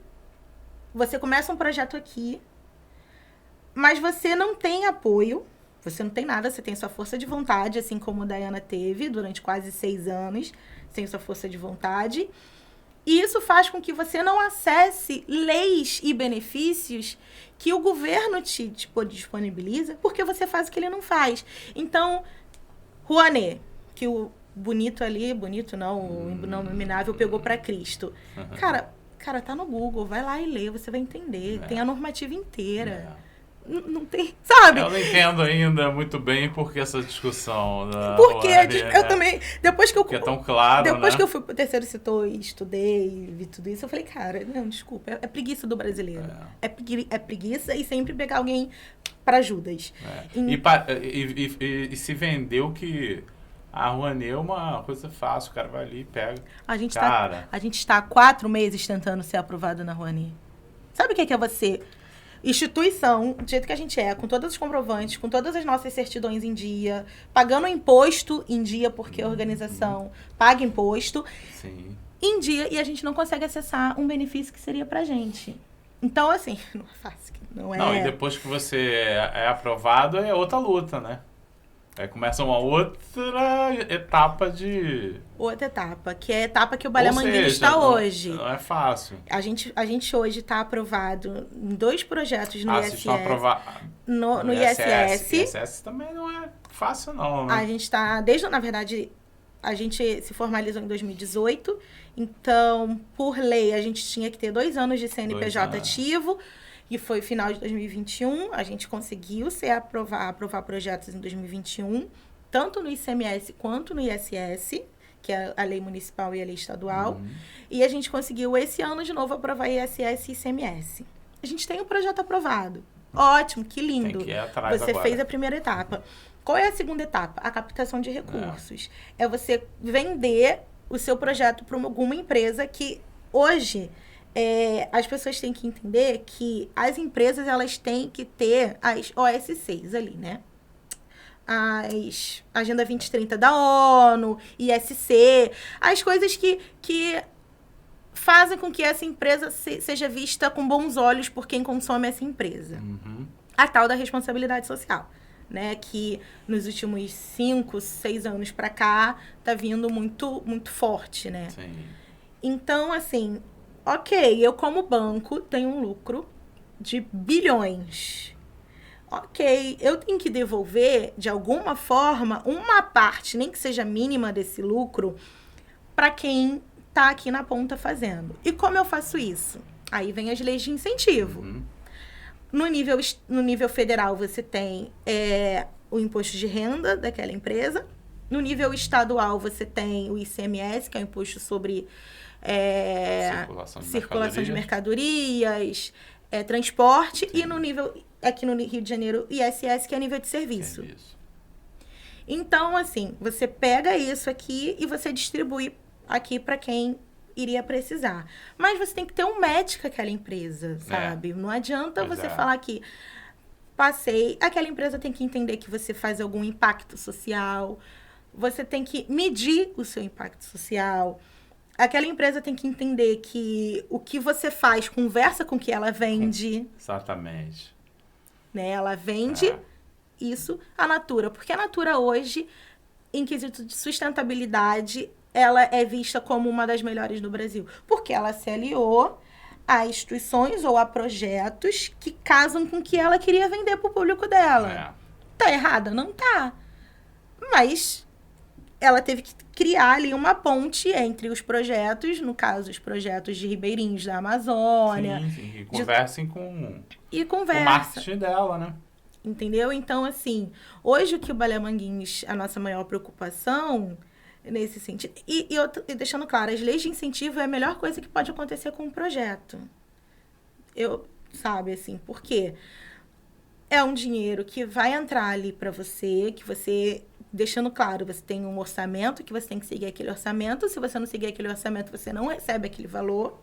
Speaker 2: você começa um projeto aqui, mas você não tem apoio, você não tem nada, você tem sua força de vontade, assim como a Dayana teve durante quase 6 anos, tem sua força de vontade. E isso faz com que você não acesse leis e benefícios que o governo te disponibiliza, porque você faz o que ele não faz. Então, Rouanet, que o bonito ali, bonito não, o inominável pegou para Cristo. Cara, tá no Google, vai lá e lê, você vai entender. Tem a normativa inteira. Não tem, sabe?
Speaker 1: Eu não entendo ainda muito bem por que essa discussão da
Speaker 2: Porque
Speaker 1: Rouanet,
Speaker 2: eu também, depois que eu...
Speaker 1: Porque é tão claro,
Speaker 2: depois que eu fui pro terceiro setor e estudei e vi tudo isso, eu falei, cara, não, desculpa, é preguiça do brasileiro. É preguiça e sempre pegar alguém para Judas.
Speaker 1: E se vendeu que a Rouanet é uma coisa fácil, o cara vai ali e pega.
Speaker 2: A gente está há 4 meses tentando ser aprovado na Rouanet. Sabe o que é você... Instituição, do jeito que a gente com todos os comprovantes, com todas as nossas certidões em dia, pagando imposto em dia, porque a organização paga imposto em dia, e a gente não consegue acessar um benefício que seria pra gente. Então, assim, não é fácil.
Speaker 1: Não, e depois que você é aprovado, é outra luta, né? Aí começa uma outra etapa
Speaker 2: Outra etapa, que é a etapa que o Balé Manguinhos está hoje.
Speaker 1: Não é fácil.
Speaker 2: A gente hoje está aprovado em 2 projetos no ISS.
Speaker 1: Vocês estão aprovados
Speaker 2: no ISS.
Speaker 1: ISS também não é fácil, não, né?
Speaker 2: A gente está, na verdade, a gente se formalizou em 2018. Então, por lei, a gente tinha que ter 2 anos de CNPJ ativo. E foi final de 2021, a gente conseguiu aprovar projetos em 2021, tanto no ICMS quanto no ISS, que é a lei municipal e a lei estadual. E a gente conseguiu esse ano de novo aprovar ISS e ICMS. A gente tem o projeto aprovado. Ótimo, que lindo.
Speaker 1: Tem que ir atrás
Speaker 2: Você
Speaker 1: agora.
Speaker 2: fez a primeira etapa. Qual é a segunda etapa? A captação de recursos. É você vender o seu projeto para alguma empresa que hoje... as pessoas têm que entender que as empresas, elas têm que ter as OS6 ali, né? As Agenda 2030 da ONU, ISC, as coisas que fazem com que essa empresa seja vista com bons olhos por quem consome essa empresa. A tal da responsabilidade social, né? Que nos últimos 5, 6 anos para cá tá vindo muito, muito forte, né?
Speaker 1: Sim.
Speaker 2: Então, assim... Ok, eu como banco tenho um lucro de bilhões. Ok, eu tenho que devolver, de alguma forma, uma parte, nem que seja mínima desse lucro, para quem está aqui na ponta fazendo. E como eu faço isso? Aí vem as leis de incentivo. No nível federal, você tem o imposto de renda daquela empresa. No nível estadual, você tem o ICMS, que é o imposto sobre... circulação de mercadorias, transporte, e no nível, aqui no Rio de Janeiro, ISS, que é nível de serviço. Então, assim, você pega isso aqui e você distribui aqui para quem iria precisar. Mas você tem que ter um match com aquela empresa, sabe? Não adianta você falar que passei, aquela empresa tem que entender que você faz algum impacto social, você tem que medir o seu impacto social. Aquela empresa tem que entender que o que você faz conversa com o que ela vende.
Speaker 1: Exatamente.
Speaker 2: Né? Ela vende isso a Natura. Porque a Natura hoje, em quesito de sustentabilidade, ela é vista como uma das melhores do Brasil. Porque ela se aliou a instituições ou a projetos que casam com o que ela queria vender para o público dela. Tá errada? Não tá. Mas ela teve que criar ali uma ponte entre os projetos, no caso, os projetos de ribeirinhos da Amazônia.
Speaker 1: Sim, e conversem com
Speaker 2: conversa.
Speaker 1: O marketing dela, né?
Speaker 2: Entendeu? Então, assim, hoje o que o Balé Manguinhos, a nossa maior preocupação nesse sentido... E deixando claro, as leis de incentivo é a melhor coisa que pode acontecer com um projeto. Sabe, assim, por quê? É um dinheiro que vai entrar ali para você, que você... Deixando claro, você tem um orçamento, que você tem que seguir aquele orçamento. Se você não seguir aquele orçamento, você não recebe aquele valor.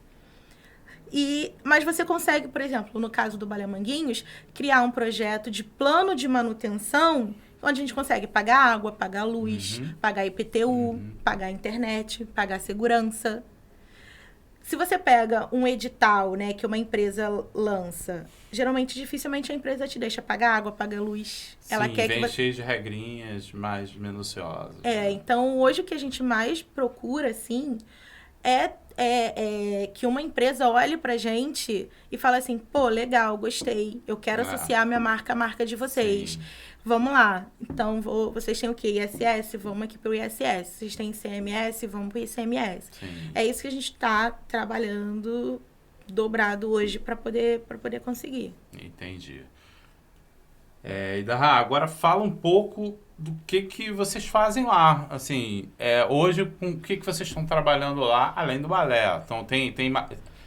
Speaker 2: Mas você consegue, por exemplo, no caso do Balé Manguinhos, criar um projeto de plano de manutenção, onde a gente consegue pagar água, pagar luz, pagar IPTU, pagar internet, pagar segurança. Se você pega um edital, né, que uma empresa lança, geralmente, dificilmente a empresa te deixa pagar água, pagar luz.
Speaker 1: Sim, ela quer vem cheio de regrinhas mais minuciosas.
Speaker 2: Então, hoje o que a gente mais procura, assim, é que uma empresa olhe pra gente e fale assim, pô, legal, gostei, eu quero associar minha marca à marca de vocês. Sim. Vamos lá. Então, vocês têm o quê? ISS? Vamos aqui pro ISS. Vocês têm ICMS? Vamos pro ICMS. Sim. É isso que a gente está trabalhando dobrado hoje para poder conseguir.
Speaker 1: Entendi. Idarra, agora fala um pouco do que vocês fazem lá. Assim, hoje, com o que vocês estão trabalhando lá, além do balé? Então,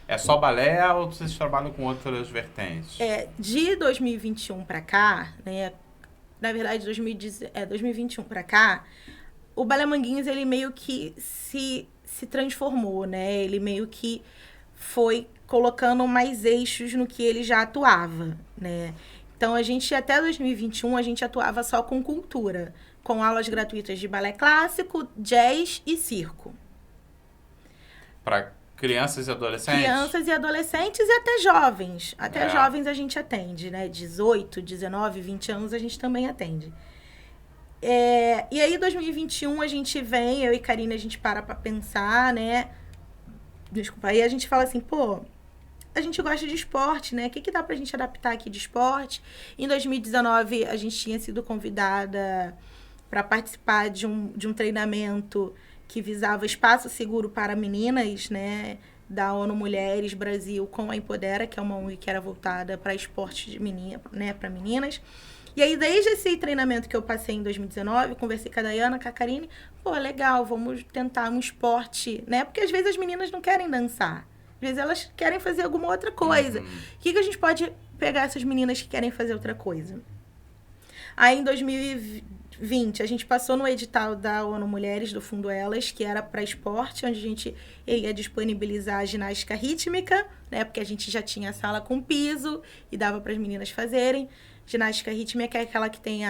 Speaker 1: é só balé ou vocês trabalham com outras vertentes?
Speaker 2: De 2021 para cá, né? Na verdade, 2021 para cá, o Balé Manguinhos, ele meio que se transformou, né? Ele meio que foi colocando mais eixos no que ele já atuava, né? Então, até 2021, a gente atuava só com cultura, com aulas gratuitas de balé clássico, jazz e circo.
Speaker 1: Para crianças e adolescentes?
Speaker 2: Crianças e adolescentes e até jovens. Até jovens a gente atende, né? 18, 19, 20 anos a gente também atende. E aí, 2021, a gente vem, eu e Karine, a gente para pensar, né? Desculpa, aí a gente fala assim, pô, a gente gosta de esporte, né? O que dá pra gente adaptar aqui de esporte? Em 2019, a gente tinha sido convidada para participar de um treinamento que visava espaço seguro para meninas, né? Da ONU Mulheres Brasil com a Empodera, que é uma ONG que era voltada para esporte de menina, né? Para meninas. E aí, desde esse treinamento que eu passei em 2019, conversei com a Dayana, com a Karine, pô, legal, vamos tentar um esporte, né? Porque às vezes as meninas não querem dançar. Às vezes elas querem fazer alguma outra coisa. O que a gente pode pegar essas meninas que querem fazer outra coisa? Aí, em 2020, a gente passou no edital da ONU Mulheres, do Fundo Elas, que era para esporte, onde a gente ia disponibilizar a ginástica rítmica, né? Porque a gente já tinha a sala com piso e dava para as meninas fazerem. Ginástica rítmica é aquela que tem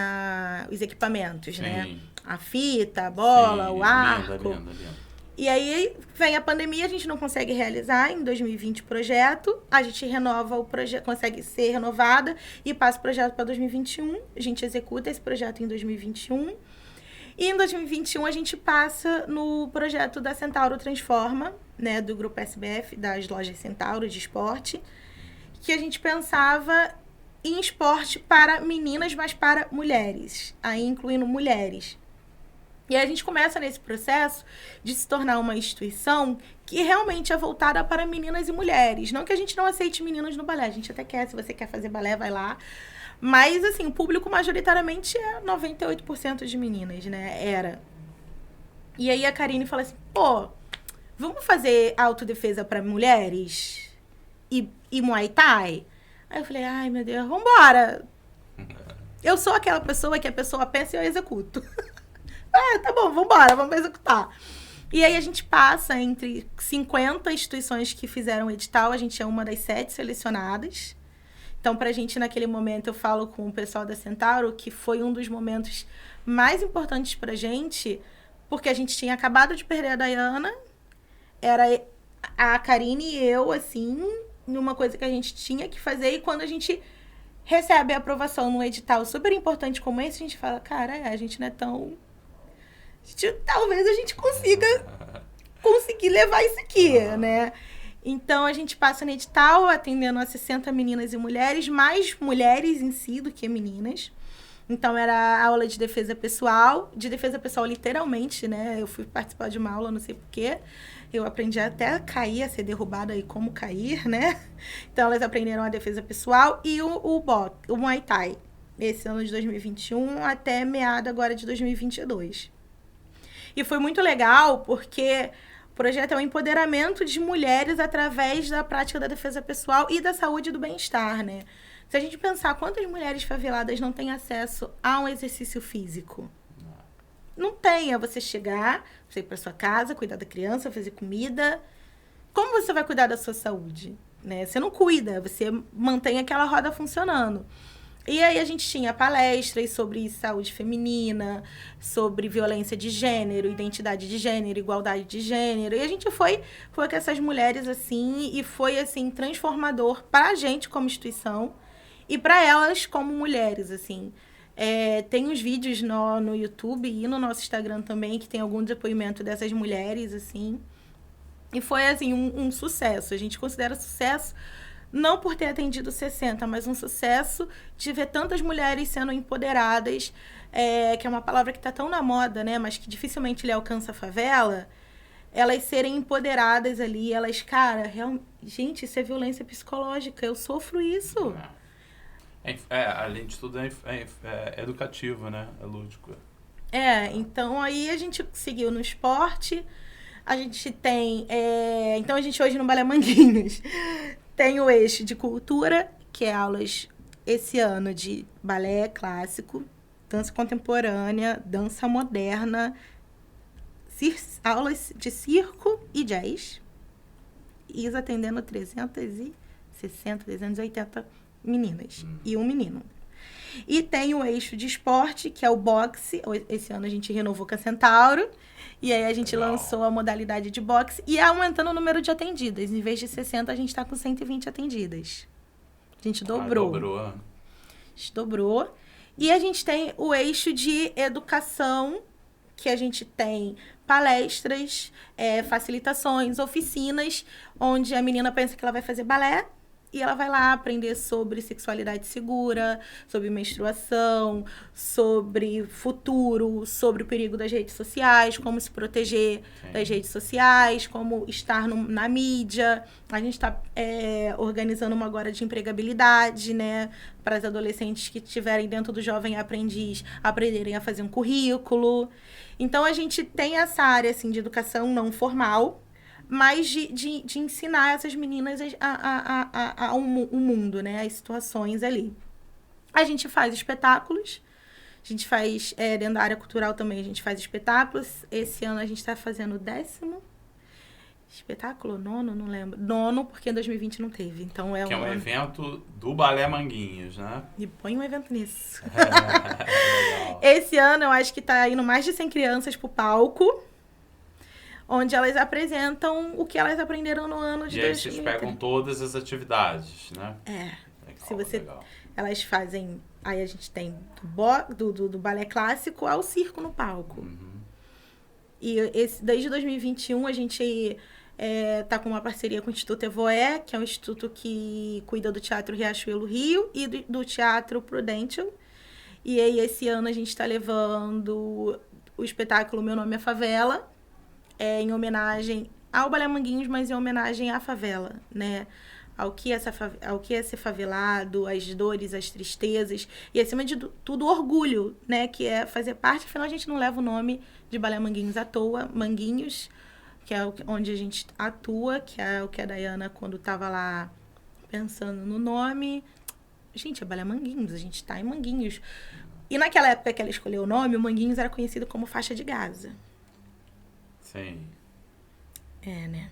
Speaker 2: os equipamentos, Sim. né? A fita, a bola, Sim, o arco. Linda. E aí vem a pandemia, a gente não consegue realizar em 2020 o projeto, a gente renova o projeto, consegue ser renovada e passa o projeto para 2021, a gente executa esse projeto em 2021. E em 2021 a gente passa no projeto da Centauro Transforma, né, do grupo SBF, das lojas Centauro de esporte, que a gente pensava em esporte para meninas, mas para mulheres, aí incluindo mulheres. E aí a gente começa nesse processo de se tornar uma instituição que realmente é voltada para meninas e mulheres. Não que a gente não aceite meninas no balé, a gente até quer, se você quer fazer balé, vai lá. Mas, assim, o público majoritariamente é 98% de meninas, né? Era. E aí a Karine fala assim, pô, vamos fazer autodefesa para mulheres? E Muay Thai? Aí eu falei, ai, meu Deus, vambora. Eu sou aquela pessoa que a pessoa pensa e eu executo. Tá bom, vambora, vamos executar. E aí a gente passa entre 50 instituições que fizeram o edital, a gente é uma das 7 selecionadas. Então, pra gente, naquele momento, eu falo com o pessoal da Centauro, que foi um dos momentos mais importantes pra gente, porque a gente tinha acabado de perder a Dayana, era a Karine e eu, assim, numa coisa que a gente tinha que fazer, e quando a gente recebe a aprovação num edital super importante como esse, a gente fala, cara, a gente não é tão... talvez a gente conseguir levar isso aqui, né? Então, a gente passa no edital atendendo a 60 meninas e mulheres, mais mulheres em si do que meninas. Então, era aula de defesa pessoal literalmente, né? Eu fui participar de uma aula, não sei porquê. Eu aprendi até a cair, a ser derrubada e como cair, né? Então, elas aprenderam a defesa pessoal e o Muay Thai. Esse ano de 2021 até meado agora de 2022. E foi muito legal porque o projeto é o empoderamento de mulheres através da prática da defesa pessoal e da saúde e do bem-estar, né? Se a gente pensar quantas mulheres faveladas não têm acesso a um exercício físico. Não tem, é você chegar, você ir para sua casa, cuidar da criança, fazer comida. Como você vai cuidar da sua saúde? Né? Você não cuida, você mantém aquela roda funcionando. E aí a gente tinha palestras sobre saúde feminina, sobre violência de gênero, identidade de gênero, igualdade de gênero. E a gente foi com essas mulheres, assim, e foi, assim, transformador para a gente como instituição e para elas como mulheres, assim. Tem os vídeos no YouTube e no nosso Instagram também, que tem algum depoimento dessas mulheres, assim. E foi, assim, um sucesso. A gente considera sucesso não por ter atendido 60, mas um sucesso de ver tantas mulheres sendo empoderadas, que é uma palavra que está tão na moda, né? Mas que dificilmente lhe alcança a favela. Elas serem empoderadas ali, elas, cara, gente, isso é violência psicológica, eu sofro isso.
Speaker 1: Além de tudo, é educativo, né? É lúdico.
Speaker 2: Então aí a gente seguiu no esporte, a gente tem... então a gente hoje no Balé Manguinhos tem o eixo de cultura, que é aulas esse ano de balé clássico, dança contemporânea, dança moderna, aulas de circo e jazz. Isa atendendo 360, 380 meninas e um menino. E tem o eixo de esporte, que é o boxe. Esse ano a gente renovou com a Centauro. E aí a gente lançou a modalidade de boxe e aumentando o número de atendidas. Em vez de 60, a gente está com 120 atendidas. A gente dobrou. A gente dobrou. E a gente tem o eixo de educação, que a gente tem palestras, facilitações, oficinas, onde a menina pensa que ela vai fazer balé. E ela vai lá aprender sobre sexualidade segura, sobre menstruação, sobre futuro, sobre o perigo das redes sociais, como se proteger das redes sociais, como estar na mídia. A gente está organizando uma agora de empregabilidade, né? Para as adolescentes que estiverem dentro do Jovem Aprendiz aprenderem a fazer um currículo. Então, a gente tem essa área assim, de educação não formal, mas de ensinar essas meninas ao mundo, né? As situações ali. A gente faz espetáculos. A gente faz, dentro da área cultural também, a gente faz espetáculos. Esse ano a gente está fazendo o 10º espetáculo, 9º, não lembro. 9º, porque em 2020 não teve. Então
Speaker 1: que é um evento do Balé Manguinhos, né?
Speaker 2: E põe um evento nisso. Esse ano eu acho que tá indo mais de 100 crianças pro palco, onde elas apresentam o que elas aprenderam no ano de 2030.
Speaker 1: E aí vocês pegam todas as atividades, né?
Speaker 2: Legal. Elas fazem... Aí a gente tem do balé clássico ao circo no palco. Uhum. E desde 2021 a gente tá com uma parceria com o Instituto Evoé, que é um instituto que cuida do Teatro Riachuelo Rio e do Teatro Prudential. E aí esse ano a gente está levando o espetáculo Meu Nome é Favela, em homenagem ao Balé Manguinhos, mas em homenagem à favela, né? Ao que é ser favelado, as dores, as tristezas e, acima de tudo, o orgulho, né? Que é fazer parte, afinal, a gente não leva o nome de Balé Manguinhos à toa. Manguinhos, que é onde a gente atua, que é o que a Dayana, quando estava lá pensando no nome... Gente, é Balé Manguinhos, a gente está em Manguinhos. E naquela época que ela escolheu o nome, o Manguinhos era conhecido como Faixa de Gaza.
Speaker 1: Sim.
Speaker 2: Né?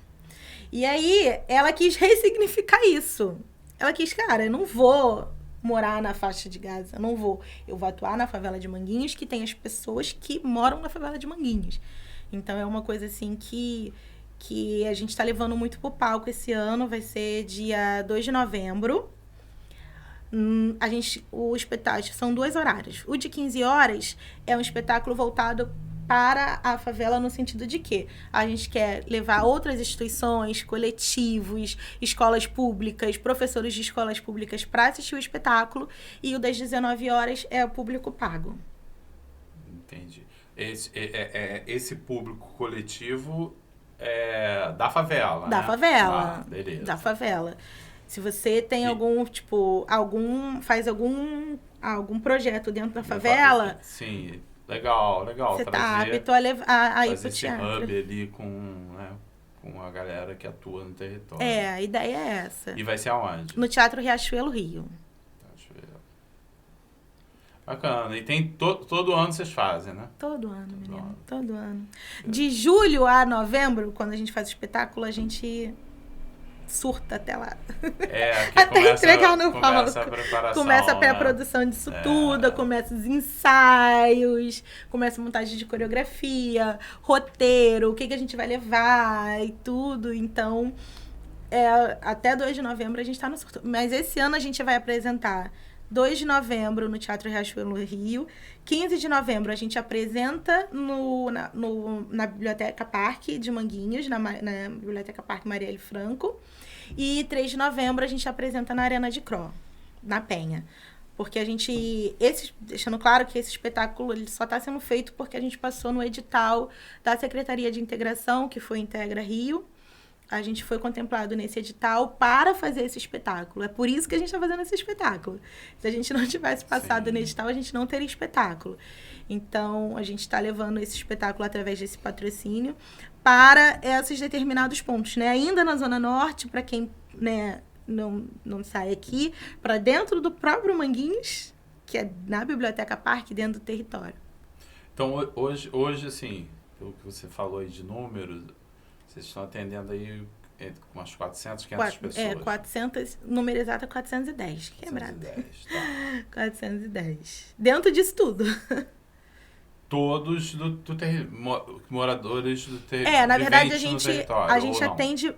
Speaker 2: E aí, ela quis ressignificar isso. Ela quis, cara, eu não vou morar na faixa de Gaza, não vou. Eu vou atuar na favela de Manguinhos, que tem as pessoas que moram na favela de Manguinhos. Então, é uma coisa assim que a gente tá levando muito pro palco esse ano. Vai ser dia 2 de novembro. O espetáculo são 2 horários. O de 15 horas é um espetáculo voltado para a favela no sentido de que a gente quer levar outras instituições, coletivos, escolas públicas, professores de escolas públicas para assistir o espetáculo, e o das 19 horas é o público pago.
Speaker 1: Entendi. Esse público coletivo é da favela,
Speaker 2: Da
Speaker 1: né?
Speaker 2: favela.
Speaker 1: Beleza.
Speaker 2: Da favela. Se você tem faz algum projeto dentro da favela...
Speaker 1: Sim, legal.
Speaker 2: Você tá apto a ir pro
Speaker 1: esse
Speaker 2: teatro.
Speaker 1: hub ali com a galera que atua no território.
Speaker 2: A ideia é essa.
Speaker 1: E vai ser aonde?
Speaker 2: No Teatro Riachuelo, Rio.
Speaker 1: Bacana. E tem todo ano vocês fazem, né?
Speaker 2: Todo ano. Todo ano. De julho a novembro, quando a gente faz o espetáculo, a gente surta até lá.
Speaker 1: Até
Speaker 2: entregar no palco.
Speaker 1: Começa a preparação.
Speaker 2: Começa a pré-produção disso tudo, começa os ensaios, começa a montagem de coreografia, roteiro, o que a gente vai levar e tudo. Então, até 2 de novembro a gente tá no surto. Mas esse ano a gente vai apresentar 2 de novembro no Teatro Riachuelo Rio. 15 de novembro a gente apresenta na Biblioteca Parque de Manguinhos, na Biblioteca Parque Marielle Franco. E 3 de novembro a gente apresenta na Arena de Cro, na Penha. Porque deixando claro que esse espetáculo ele só está sendo feito porque a gente passou no edital da Secretaria de Integração, que foi Integra Rio. A gente foi contemplado nesse edital para fazer esse espetáculo. É por isso que a gente está fazendo esse espetáculo. Se a gente não tivesse passado no edital, a gente não teria espetáculo. Então, a gente está levando esse espetáculo através desse patrocínio para esses determinados pontos, né? Ainda na Zona Norte, para quem, né, não sai aqui, para dentro do próprio Manguinhos, que é na Biblioteca Parque, dentro do território.
Speaker 1: Então, hoje assim, pelo que você falou aí de números, vocês estão atendendo aí com umas 400, 500 pessoas.
Speaker 2: 400, número exato é 410. Quebrado.
Speaker 1: 410, tá.
Speaker 2: 410. Dentro disso tudo.
Speaker 1: Todos moradores do território.
Speaker 2: Na verdade, a gente atende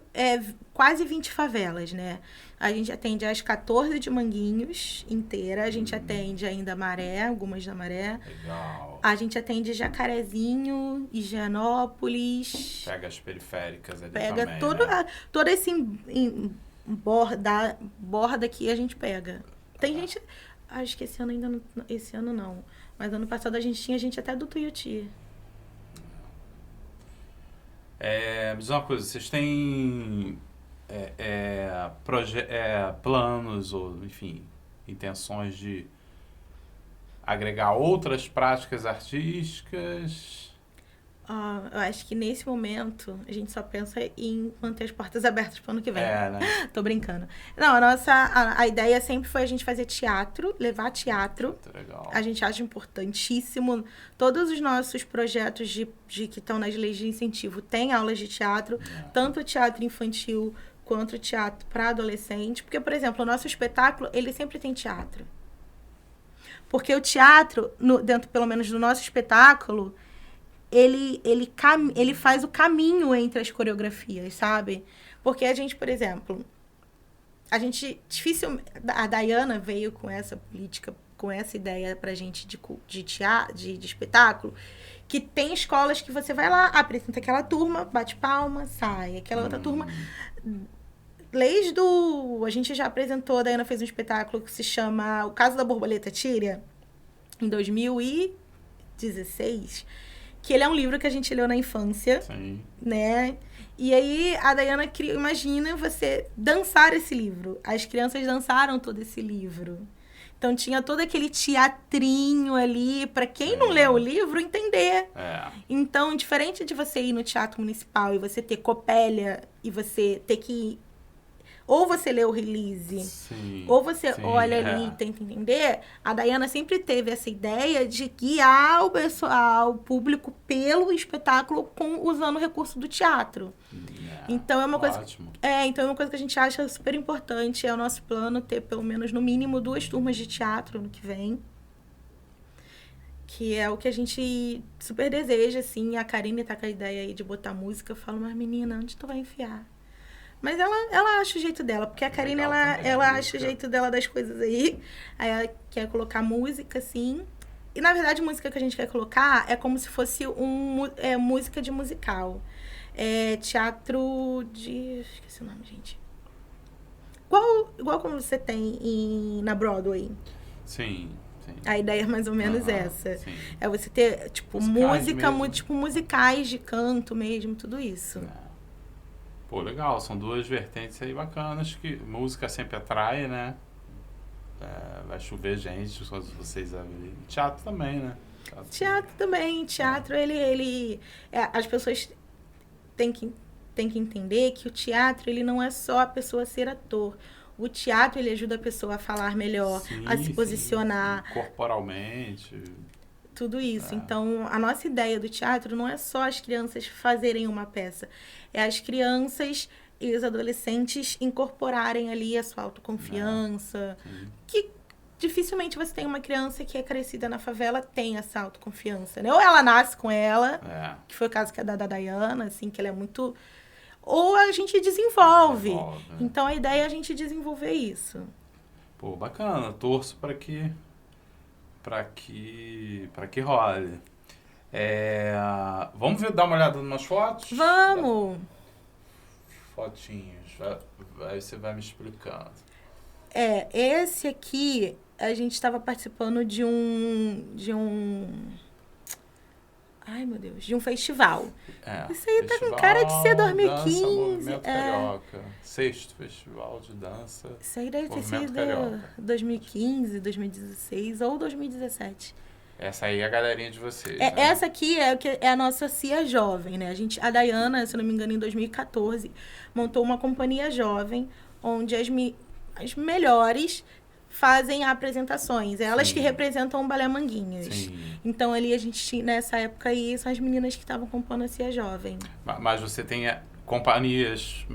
Speaker 2: quase 20 favelas, né? A gente atende as 14 de Manguinhos inteira, a gente atende ainda Maré, algumas da Maré.
Speaker 1: Legal.
Speaker 2: A gente atende Jacarezinho, Higienópolis.
Speaker 1: Pega as periféricas ali
Speaker 2: pega
Speaker 1: também,
Speaker 2: todo esse borda que a gente pega. Tem gente... Acho que esse ano ainda não... Esse ano não. Mas ano passado a gente tinha gente até do Tuiuti.
Speaker 1: Me diz uma coisa, vocês têm planos ou, enfim, intenções de agregar outras práticas artísticas?
Speaker 2: Eu acho que nesse momento a gente só pensa em manter as portas abertas para o ano que vem.
Speaker 1: Né?
Speaker 2: Tô brincando. Não, a ideia sempre foi a gente fazer teatro, levar teatro.
Speaker 1: Muito legal.
Speaker 2: A gente acha importantíssimo. Todos os nossos projetos que estão nas leis de incentivo têm aulas de teatro, tanto teatro infantil quanto teatro para adolescente. Porque, por exemplo, o nosso espetáculo, ele sempre tem teatro. Porque o teatro, dentro pelo menos do nosso espetáculo, ele faz o caminho entre as coreografias, sabe? Porque a gente, por exemplo, a Dayana veio com essa política, com essa ideia pra gente de teatro, de espetáculo, que tem escolas que você vai lá, apresenta aquela turma, bate palma, sai. Aquela outra turma... A gente já apresentou, a Dayana fez um espetáculo que se chama O Caso da Borboleta Tíria, em 2016, que ele é um livro que a gente leu na infância.
Speaker 1: Sim.
Speaker 2: Né? E aí a Dayana imagina você dançar esse livro. As crianças dançaram todo esse livro. Então tinha todo aquele teatrinho ali para quem não leu o livro entender. Então, diferente de você ir no Teatro Municipal e você ter copélia e você ter que ou você lê o release, ou você olha ali e tenta entender, a Dayana sempre teve essa ideia de guiar o público pelo espetáculo usando o recurso do teatro. Então, é uma coisa que a gente acha super importante. É o nosso plano ter, pelo menos, no mínimo, 2 turmas de teatro no que vem. Que é o que a gente super deseja, assim. A Karine tá com a ideia aí de botar música. Eu falo, mas menina, onde tu vai enfiar? Mas ela acha o jeito dela, porque a Karina, ela acha o jeito dela das coisas aí. Aí ela quer colocar música, assim. E, na verdade, a música que a gente quer colocar é como se fosse música de musical. É teatro de... Esqueci o nome, gente. Igual como você tem na Broadway.
Speaker 1: Sim.
Speaker 2: A ideia é mais ou menos essa.
Speaker 1: Sim.
Speaker 2: É você ter, tipo, musicais de canto mesmo, tudo isso.
Speaker 1: Pô, legal. São duas vertentes aí bacanas que música sempre atrai, né? Vai chover gente, vocês ali. Teatro também, né?
Speaker 2: Teatro também. Teatro, as pessoas têm que entender que o teatro, ele não é só a pessoa ser ator. O teatro, ele ajuda a pessoa a falar melhor, a se posicionar.
Speaker 1: Sim. Corporalmente.
Speaker 2: Tudo isso. Então, a nossa ideia do teatro não é só as crianças fazerem uma peça. É as crianças e os adolescentes incorporarem ali a sua autoconfiança. Que dificilmente você tem uma criança que é crescida na favela, tem essa autoconfiança, né? Ou ela nasce com ela, que foi o caso que é da Dayana, assim, que ela é muito... Ou a gente desenvolve. Então, a ideia é a gente desenvolver isso.
Speaker 1: Pô, bacana. Torço para que role. Vamos dar uma olhada nas fotos?
Speaker 2: Vamos!
Speaker 1: Fotinhos. Aí você vai me explicando.
Speaker 2: Esse aqui, a gente estava participando de um... Ai, meu Deus, de um festival. Isso aí tá com cara de ser 2015.
Speaker 1: Dança, Movimento Carioca. 6º Festival de Dança.
Speaker 2: Isso aí deve ter sido 2015, 2016 ou 2017.
Speaker 1: Essa aí é a galerinha de vocês,
Speaker 2: né? Essa aqui é a nossa CIA Jovem, né? A Dayana, se não me engano, em 2014, montou uma companhia jovem, onde as melhores fazem apresentações. Elas que representam o Balé Manguinhos.
Speaker 1: Sim.
Speaker 2: Então, ali, a gente, nessa época aí, são as meninas que estavam compondo a CIA Jovem.
Speaker 1: Mas você tem companhias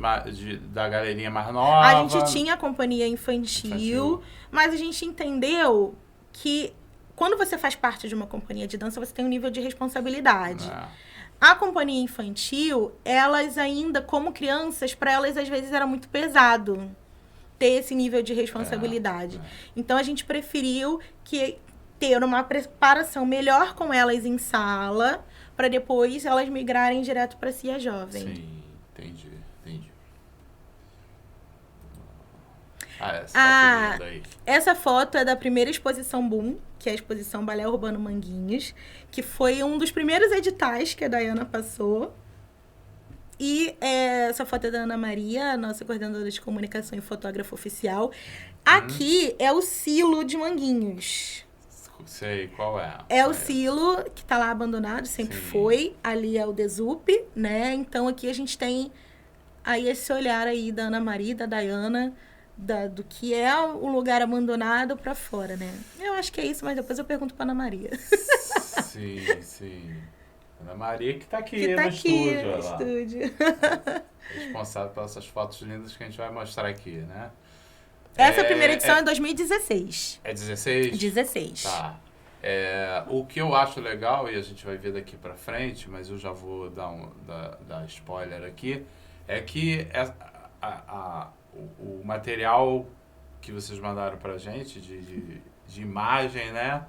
Speaker 1: da galerinha mais nova?
Speaker 2: A gente tinha companhia infantil, mas a gente entendeu que quando você faz parte de uma companhia de dança, você tem um nível de responsabilidade. A companhia infantil, elas ainda, como crianças, para elas, às vezes, era muito pesado ter esse nível de responsabilidade. Então, a gente preferiu ter uma preparação melhor com elas em sala, para depois elas migrarem direto para a CIA Jovem.
Speaker 1: Sim, entendi.
Speaker 2: Essa foto é da primeira exposição Boom, que é a exposição Balé Urbano Manguinhos, que foi um dos primeiros editais que a Dayana passou. E essa foto é da Ana Maria, nossa coordenadora de comunicação e fotógrafa oficial. Aqui é o silo de Manguinhos.
Speaker 1: Sei, qual é?
Speaker 2: É o silo que tá lá abandonado, sempre foi. Ali é o Desup, né? Então, aqui a gente tem aí esse olhar aí da Ana Maria e da Dayana, do que é o lugar abandonado para fora, né? Eu acho que é isso, mas depois eu pergunto pra Ana Maria.
Speaker 1: Sim. Ana Maria que tá aqui no estúdio. Responsável pelas essas fotos lindas que a gente vai mostrar aqui, né?
Speaker 2: Essa primeira edição é 2016.
Speaker 1: É 16?
Speaker 2: 16.
Speaker 1: Tá. O que eu acho legal, e a gente vai ver daqui pra frente, mas eu já vou dar spoiler aqui, é que o material que vocês mandaram pra gente de imagem, né?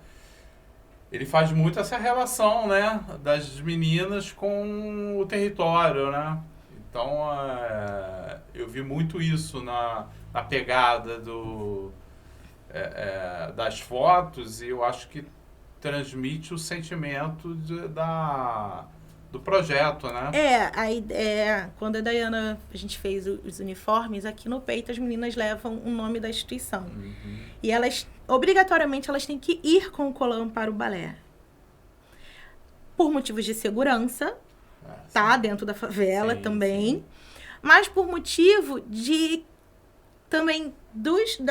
Speaker 1: Ele faz muito essa relação, né? Das meninas com o território, né? Então, eu vi muito isso na pegada das fotos, e eu acho que transmite o sentimento do projeto, né?
Speaker 2: Quando a gente fez os uniformes, aqui no peito as meninas levam o nome da instituição. E elas, obrigatoriamente, elas têm que ir com o colã para o balé. Por motivos de segurança, dentro da favela também. Mas por motivo de também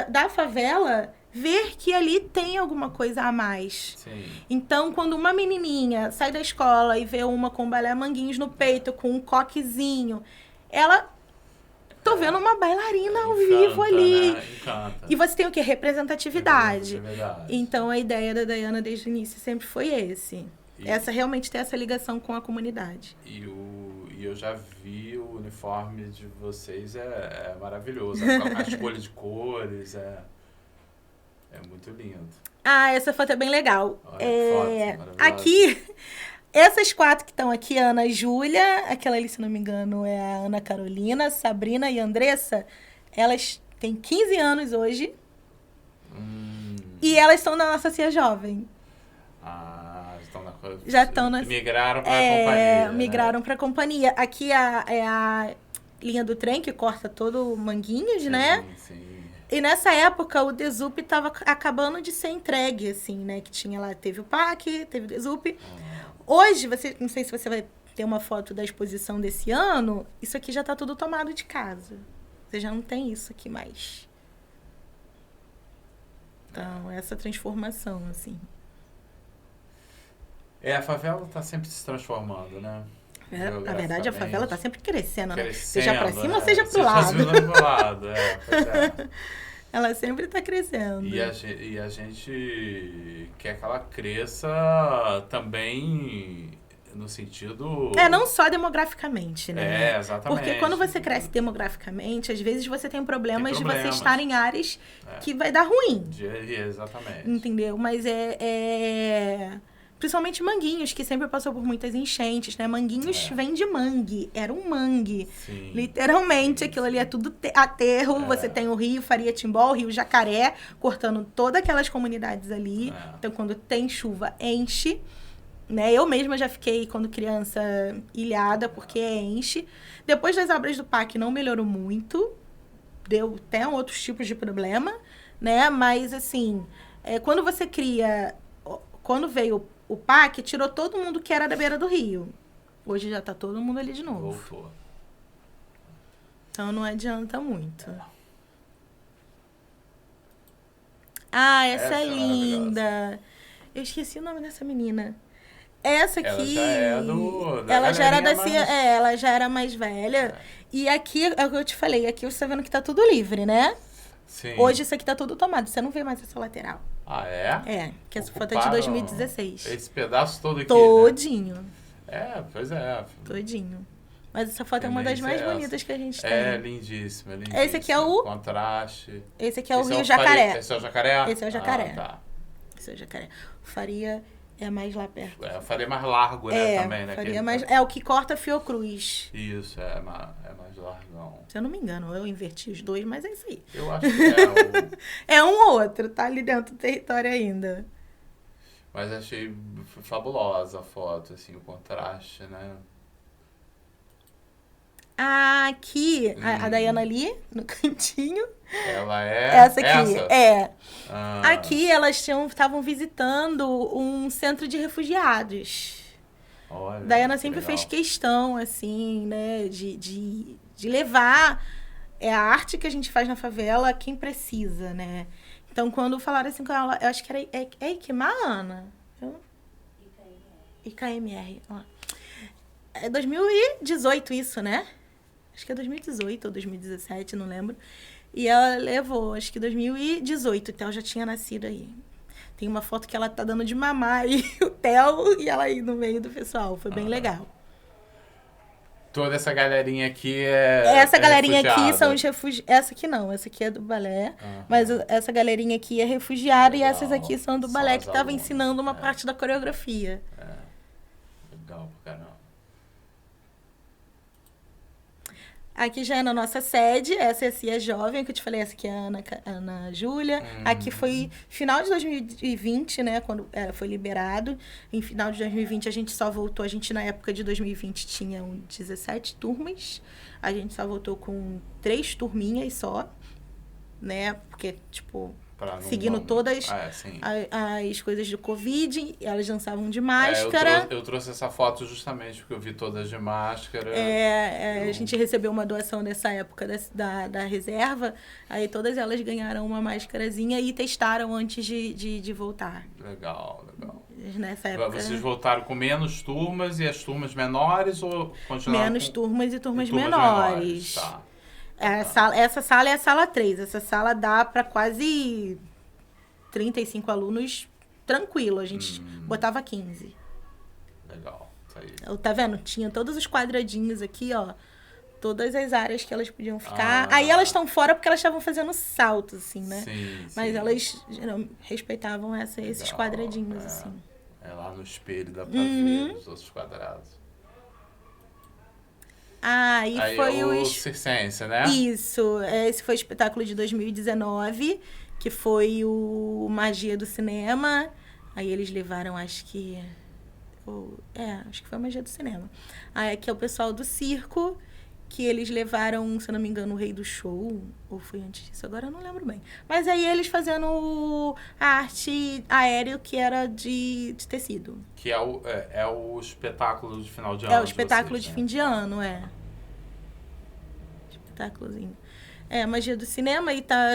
Speaker 2: da favela ver que ali tem alguma coisa a mais.
Speaker 1: Sim.
Speaker 2: Então, quando uma menininha sai da escola e vê uma com balé Manguinhos no peito, com um coquezinho, ela... Tô vendo uma bailarina ao vivo ali.
Speaker 1: Né? Encanta.
Speaker 2: E você tem o quê? Representatividade. Então, a ideia da Dayana desde o início sempre foi esse. essa realmente ter essa ligação com a comunidade.
Speaker 1: E eu já vi o uniforme de vocês, é maravilhoso. A escolha de cores é muito lindo.
Speaker 2: Essa foto é bem legal.
Speaker 1: Olha, foto
Speaker 2: aqui, essas 4 que estão aqui, a Ana Júlia, aquela ali, se não me engano, é a Ana Carolina, Sabrina e Andressa. Elas têm 15 anos hoje. E elas estão na nossa Cia Jovem. Já estão na...
Speaker 1: Migraram para a companhia.
Speaker 2: Migraram para a companhia. Aqui é a linha do trem que corta todo Manguinhos, né?
Speaker 1: Sim.
Speaker 2: E nessa época o Desup estava acabando de ser entregue, assim, né? Que tinha lá, teve o PAC, teve o Desup. Hoje, não sei se você vai ter uma foto da exposição desse ano, isso aqui já está tudo tomado de casa. Você já não tem isso aqui mais. Então, essa transformação, assim.
Speaker 1: A favela está sempre se transformando, né?
Speaker 2: Na verdade, a favela está sempre crescendo, né? Seja para cima ou seja para o
Speaker 1: lado. Pois é.
Speaker 2: Ela sempre está crescendo.
Speaker 1: E a gente quer que ela cresça também no sentido...
Speaker 2: não só demograficamente, né?
Speaker 1: Exatamente.
Speaker 2: Porque quando você cresce demograficamente, às vezes você tem problemas de você estar em áreas que vai dar ruim.
Speaker 1: Exatamente.
Speaker 2: Entendeu? Mas principalmente Manguinhos, que sempre passou por muitas enchentes, né? Manguinhos vem de mangue, era um mangue.
Speaker 1: Sim.
Speaker 2: Literalmente, aquilo ali é tudo aterro. Você tem o Rio Faria Timbó, o Rio Jacaré, cortando todas aquelas comunidades ali. Então, quando tem chuva, enche. Né? Eu mesma já fiquei, quando criança, ilhada, porque enche. Depois das obras do PAC, não melhorou muito. Deu até outros tipos de problema, né? Mas, assim, quando você cria... Quando veio o PAC, tirou todo mundo que era da beira do rio. Hoje já tá todo mundo ali de novo.
Speaker 1: Voltou.
Speaker 2: Então não adianta muito. Essa é linda. Eu esqueci o nome dessa menina. Essa aqui... Ela já era da Cia, ela já era mais velha. E aqui, é o que eu te falei, aqui você tá vendo que tá tudo livre, né?
Speaker 1: Sim.
Speaker 2: Hoje isso aqui tá tudo tomado, você não vê mais essa lateral. Que essa foto é de 2016.
Speaker 1: Esse pedaço todo aqui,
Speaker 2: todinho.
Speaker 1: Né? Pois é.
Speaker 2: Todinho. Mas essa foto é uma das mais bonitas que a gente tem.
Speaker 1: Lindíssima.
Speaker 2: Esse aqui é o...
Speaker 1: Contraste.
Speaker 2: Esse aqui é o Rio Jacaré.
Speaker 1: Esse é o Jacaré?
Speaker 2: Esse é o Jacaré.
Speaker 1: Tá.
Speaker 2: Esse é o Jacaré. O Faria é mais lá perto.
Speaker 1: O Faria é mais largo, né? Também, né?
Speaker 2: Faria é o que corta Fiocruz.
Speaker 1: Isso, é mais largão.
Speaker 2: Se eu não me engano, eu inverti os dois, mas é isso aí.
Speaker 1: Eu acho que
Speaker 2: é um ou outro, tá ali dentro do território ainda.
Speaker 1: Mas achei fabulosa a foto, assim, o contraste, né?
Speaker 2: Aqui, a Dayana ali, no cantinho.
Speaker 1: Ela é...
Speaker 2: Essa aqui,
Speaker 1: essa?
Speaker 2: Aqui elas estavam visitando um centro de refugiados.
Speaker 1: Olha,
Speaker 2: Dayana sempre fez questão, assim, né, de levar a arte que a gente faz na favela a quem precisa, né? Então, quando falaram assim com ela, eu acho que era Ikemá, Ana? IKMR. Ó. É 2018 isso, né? Acho que é 2018 ou 2017, não lembro. E ela levou, acho que 2018, o Theo já tinha nascido aí. Tem uma foto que ela tá dando de mamar aí, o Theo e ela aí no meio do pessoal. Foi bem legal.
Speaker 1: Toda essa galerinha aqui
Speaker 2: Essa galerinha aqui são os refugiados. Essa aqui não, essa aqui é do balé. Mas essa galerinha aqui é refugiada e essas aqui são do balé que tava ensinando uma parte da coreografia.
Speaker 1: Legal pra caramba.
Speaker 2: Aqui já é na nossa sede, essa é a Cia Jovem, que eu te falei, essa aqui é a Ana Júlia. Aqui foi final de 2020, né, quando foi liberado. Em final de 2020 a gente só voltou, na época de 2020 tinha 17 turmas. A gente só voltou com 3 turminhas só, né, porque, tipo... seguindo todas as coisas do Covid, elas dançavam de máscara.
Speaker 1: Eu trouxe essa foto justamente porque eu vi todas de máscara.
Speaker 2: A gente recebeu uma doação nessa época da reserva, aí todas elas ganharam uma máscarazinha e testaram antes de voltar.
Speaker 1: Legal.
Speaker 2: Nessa época.
Speaker 1: Vocês voltaram com menos turmas e as turmas menores ou continuaram
Speaker 2: menos turmas e turmas menores.
Speaker 1: Tá.
Speaker 2: Essa sala é a sala 3. Essa sala dá para quase 35 alunos tranquilo. A gente botava 15.
Speaker 1: legal. Isso aí.
Speaker 2: Tá vendo? Tinha todos os quadradinhos aqui, ó. Todas as áreas que elas podiam ficar. Aí elas estão fora porque elas estavam fazendo saltos, assim, né?
Speaker 1: Sim,
Speaker 2: Mas elas respeitavam esses quadradinhos, assim.
Speaker 1: É lá no espelho, dá pra ver os outros quadrados.
Speaker 2: Aí foi
Speaker 1: o Circense, né?
Speaker 2: Isso. Esse foi o espetáculo de 2019, que foi o Magia do Cinema. Aí eles levaram, acho que foi a Magia do Cinema. Aí aqui é o pessoal do circo, que eles levaram, se eu não me engano, o Rei do Show, ou foi antes disso, agora eu não lembro bem. Mas aí eles fazendo a arte aéreo, que era de tecido.
Speaker 1: Que é o espetáculo de final de ano.
Speaker 2: É o espetáculo de
Speaker 1: vocês,
Speaker 2: fim de ano, Espetáculozinho. Magia do Cinema,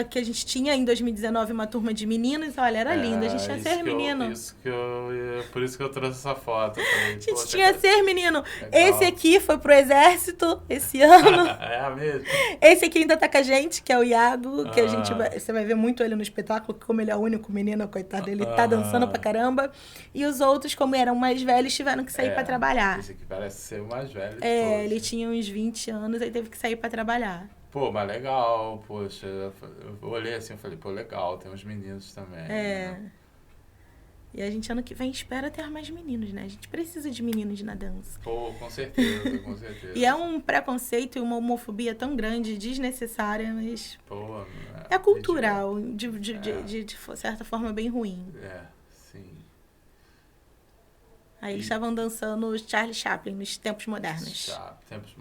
Speaker 2: que a gente tinha em 2019 uma turma de meninos. Olha, era lindo, a gente tinha 6 meninos.
Speaker 1: Por isso que eu trouxe essa foto.
Speaker 2: A gente tinha 6 meninos. Esse aqui foi pro exército esse ano.
Speaker 1: É mesmo?
Speaker 2: Esse aqui ainda tá com a gente, que é o Iago, que você vai ver muito ele no espetáculo, que como ele é o único menino, coitado, ele tá dançando pra caramba. E os outros, como eram mais velhos, tiveram que sair pra trabalhar.
Speaker 1: Esse aqui parece ser o mais velho de todos.
Speaker 2: Ele tinha uns 20 anos, aí teve que sair pra trabalhar.
Speaker 1: Pô, mas legal, poxa. Eu olhei assim e falei, pô, legal, tem uns meninos também. Né?
Speaker 2: E a gente ano que vem espera ter mais meninos, né? A gente precisa de meninos na dança.
Speaker 1: Pô, com certeza, com certeza.
Speaker 2: E é um preconceito e uma homofobia tão grande, desnecessária, mas...
Speaker 1: Pô,
Speaker 2: é cultural, de certa forma bem ruim.
Speaker 1: Sim.
Speaker 2: Aí eles estavam dançando Charlie Chaplin nos Tempos Modernos.
Speaker 1: Tempos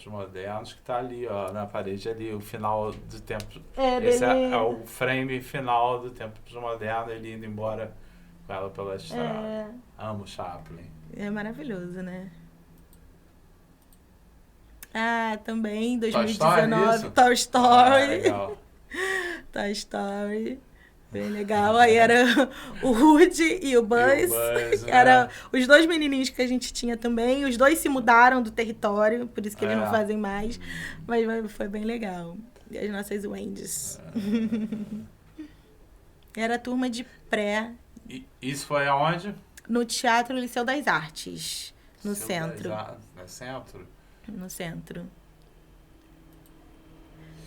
Speaker 1: Modernos, que tá ali, ó, na parede ali, o final do tempo.
Speaker 2: Esse
Speaker 1: é o frame final do Tempos Modernos, ele indo embora com ela pela estrada. Amo Chaplin.
Speaker 2: É maravilhoso, né? Também,
Speaker 1: 2019,
Speaker 2: Toy Story.
Speaker 1: Legal.
Speaker 2: Toy Story. Bem legal. Aí era o Woody e o Buzz. Era os 2 menininhos que a gente tinha também. Os 2 se mudaram do território, por isso que eles não fazem mais. Mas foi bem legal. E as nossas Wendy's. Era a turma de pré.
Speaker 1: E isso foi aonde?
Speaker 2: No Teatro Liceu das Artes, no centro.
Speaker 1: No centro?
Speaker 2: No centro.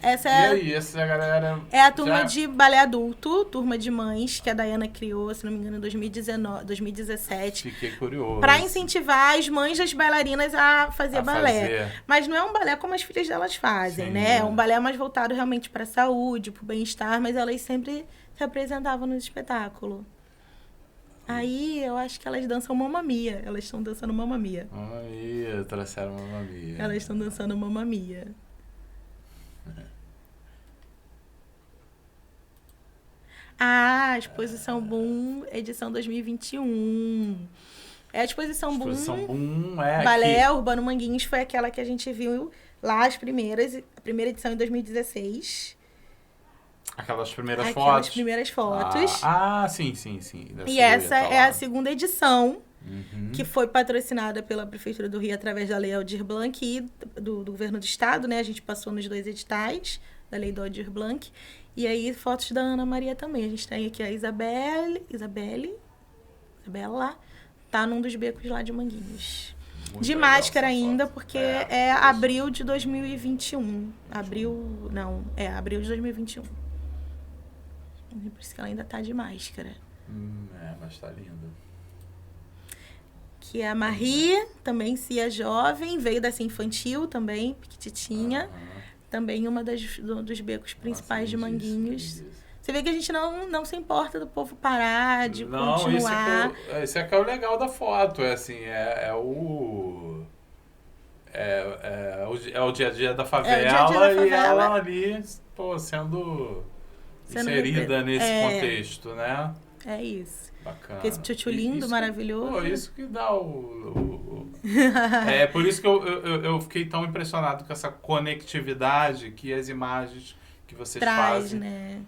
Speaker 1: E aí, essa galera...
Speaker 2: É a turma de balé adulto, turma de mães, que a Daiana criou, se não me engano, em 2017.
Speaker 1: Fiquei curioso.
Speaker 2: Para incentivar as mães das bailarinas a fazer balé. Mas não é um balé como as filhas delas fazem, né? É um balé mais voltado realmente para a saúde, para o bem-estar, mas elas sempre se apresentavam no espetáculo. Aí, eu acho que elas dançam Mamma Mia. Elas estão dançando Mamma Mia.
Speaker 1: Mamma Mia, trouxeram Mamma Mia.
Speaker 2: Elas estão dançando Mamma Mia. A exposição Boom, edição 2021. A exposição Boom, Balé Urbano Manguinhos, foi aquela que a gente viu lá, a primeira edição em 2016.
Speaker 1: Aquelas primeiras fotos?
Speaker 2: Aquelas primeiras fotos.
Speaker 1: Sim.
Speaker 2: E essa é a segunda edição, que foi patrocinada pela Prefeitura do Rio através da Lei Aldir Blanc e do Governo do Estado, né? A gente passou nos 2 editais da Lei do Aldir Blanc. E aí, fotos da Ana Maria também. A gente tem aqui a Isabela, tá num dos becos lá de Manguinhos. Muito de máscara ainda, porque é abril de 2021. Abril de 2021. Por isso que ela ainda tá de máscara.
Speaker 1: Mas tá linda.
Speaker 2: Que é a Marie, também Cia Jovem, veio dessa infantil também, pequititinha. Também uma dos becos principais de Manguinhos. Você vê que a gente não se importa do povo parar, de continuar.
Speaker 1: Isso é que é o legal da foto. É o dia a dia da favela, e ela ali sendo inserida nesse contexto, né?
Speaker 2: É isso.
Speaker 1: Bacana.
Speaker 2: Esse tchutchu lindo, maravilhoso.
Speaker 1: Isso que dá É por isso que eu fiquei tão impressionado com essa conectividade que as imagens que vocês fazem,
Speaker 2: né?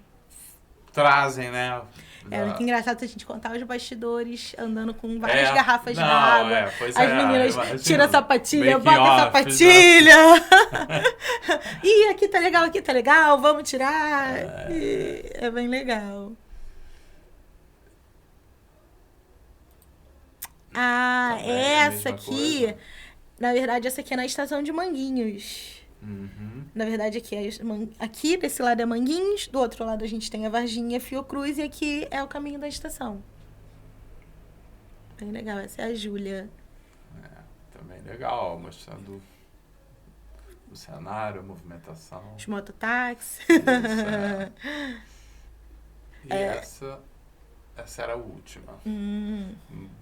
Speaker 1: Trazem, né?
Speaker 2: É muito engraçado a gente contar os bastidores andando com várias garrafas de água. As meninas tiram a sapatilha, botam a sapatilha. Ih, aqui tá legal, vamos tirar. É bem legal. Ah,
Speaker 1: Também é a
Speaker 2: essa
Speaker 1: mesma
Speaker 2: aqui...
Speaker 1: coisa?
Speaker 2: Na verdade, essa aqui é na estação de Manguinhos.
Speaker 1: Uhum.
Speaker 2: Na verdade, aqui desse lado é Manguinhos, do outro lado a gente tem a Varginha Fiocruz e aqui é o caminho da estação. Bem legal, essa é a Júlia.
Speaker 1: Também legal, mostrando o cenário, a movimentação.
Speaker 2: Os mototáxis.
Speaker 1: E essa era a última.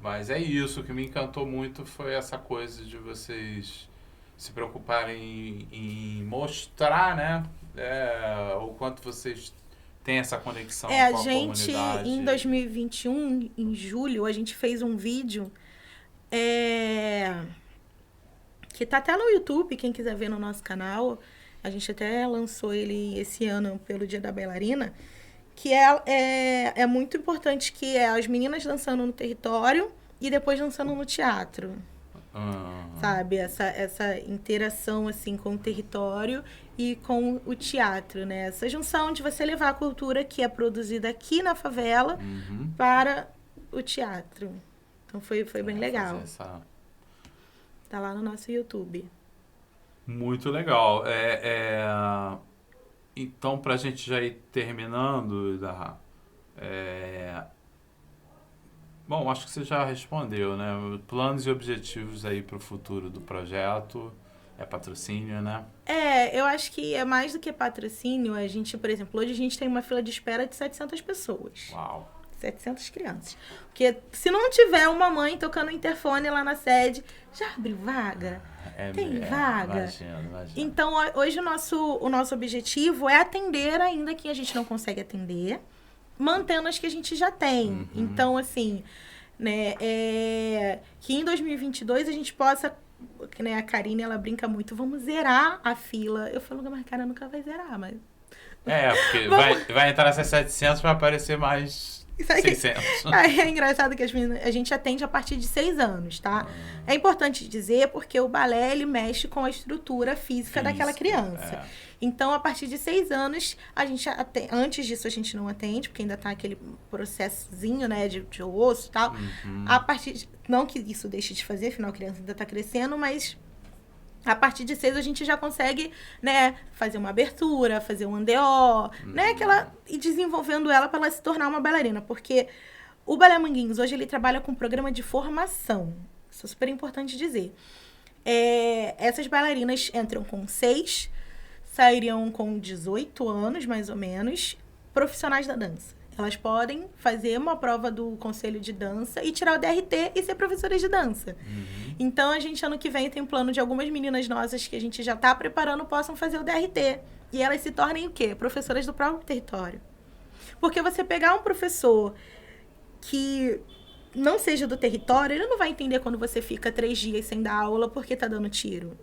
Speaker 1: Mas é isso, o que me encantou muito foi essa coisa de vocês se preocuparem em mostrar, né? O quanto vocês têm essa conexão com a comunidade.
Speaker 2: A gente, em 2021, em julho, a gente fez um vídeo que tá até no YouTube, quem quiser ver no nosso canal. A gente até lançou ele esse ano pelo Dia da Bailarina, que é muito importante, que é as meninas dançando no território e depois dançando no teatro. Sabe? Essa interação, assim, com o território e com o teatro, né? Essa junção de você levar a cultura que é produzida aqui na favela para o teatro. Então, foi bem legal. Tá lá no nosso YouTube.
Speaker 1: Muito legal. Então, para a gente já ir terminando, bom, acho que você já respondeu, né? Planos e objetivos aí para o futuro do projeto. É patrocínio, né?
Speaker 2: Eu acho que é mais do que patrocínio. A gente, por exemplo, hoje a gente tem uma fila de espera de 700 pessoas.
Speaker 1: Uau!
Speaker 2: 700 crianças. Porque se não tiver uma mãe tocando o interfone lá na sede, já abriu vaga? Tem vaga?
Speaker 1: Imagina.
Speaker 2: Então, hoje o nosso objetivo é atender ainda quem a gente não consegue atender, mantendo as que a gente já tem. Então, assim, né, que em 2022 a gente possa, né, a Karine, ela brinca muito, vamos zerar a fila. Eu falo, mas cara, nunca vai zerar, mas...
Speaker 1: Porque vai entrar essas 700 para aparecer mais 600.
Speaker 2: É engraçado que a gente atende a partir de 6 anos, tá? É importante dizer porque o balé, ele mexe com a estrutura física daquela criança. Então, a partir de 6 anos, a gente antes disso a gente não atende, porque ainda tá aquele processozinho, né, de osso e tal. A partir não que isso deixe de fazer, afinal a criança ainda tá crescendo, mas a partir de 6 a gente já consegue, né, fazer uma abertura, fazer um NDO, né, e desenvolvendo ela para ela se tornar uma bailarina, porque o Balé Manguinhos hoje ele trabalha com um programa de formação. Isso é super importante dizer. Essas bailarinas entram com 6, sairiam com 18 anos, mais ou menos, profissionais da dança. Elas podem fazer uma prova do Conselho de Dança e tirar o DRT e ser professoras de dança. Então, a gente, ano que vem, tem um plano de algumas meninas nossas que a gente já está preparando possam fazer o DRT. E elas se tornem o quê? Professoras do próprio território. Porque você pegar um professor que não seja do território, ele não vai entender quando você fica 3 dias sem dar aula porque tá dando tiro.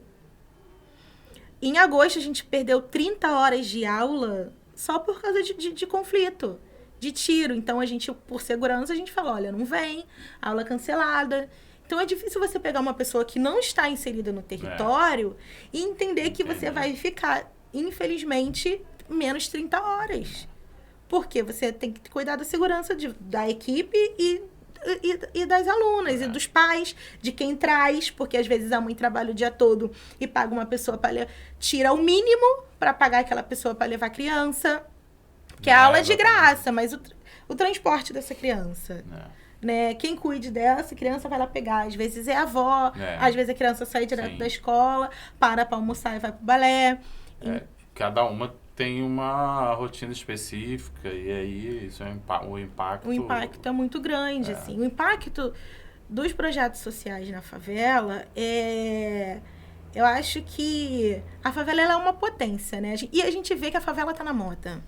Speaker 2: Em agosto, a gente perdeu 30 horas de aula só por causa de conflito, de tiro. Então, a gente, por segurança, a gente fala, olha, não vem, aula cancelada. Então, é difícil você pegar uma pessoa que não está inserida no território e entender que você vai ficar, infelizmente, menos 30 horas. Porque você tem que cuidar da segurança da equipe e das alunas, e dos pais, de quem traz, porque às vezes a mãe trabalha o dia todo e paga uma pessoa para tira o mínimo para pagar aquela pessoa para levar a criança, que a aula é de graça, mas o transporte dessa criança, né? Quem cuide dessa criança vai lá pegar, às vezes é a avó, às vezes a criança sai direto da escola, para almoçar e vai pro balé.
Speaker 1: Cada uma tem uma rotina específica e aí isso o impacto...
Speaker 2: O impacto é muito grande, assim. O impacto dos projetos sociais na favela eu acho que a favela ela é uma potência, né? E a gente vê que a favela tá na moda.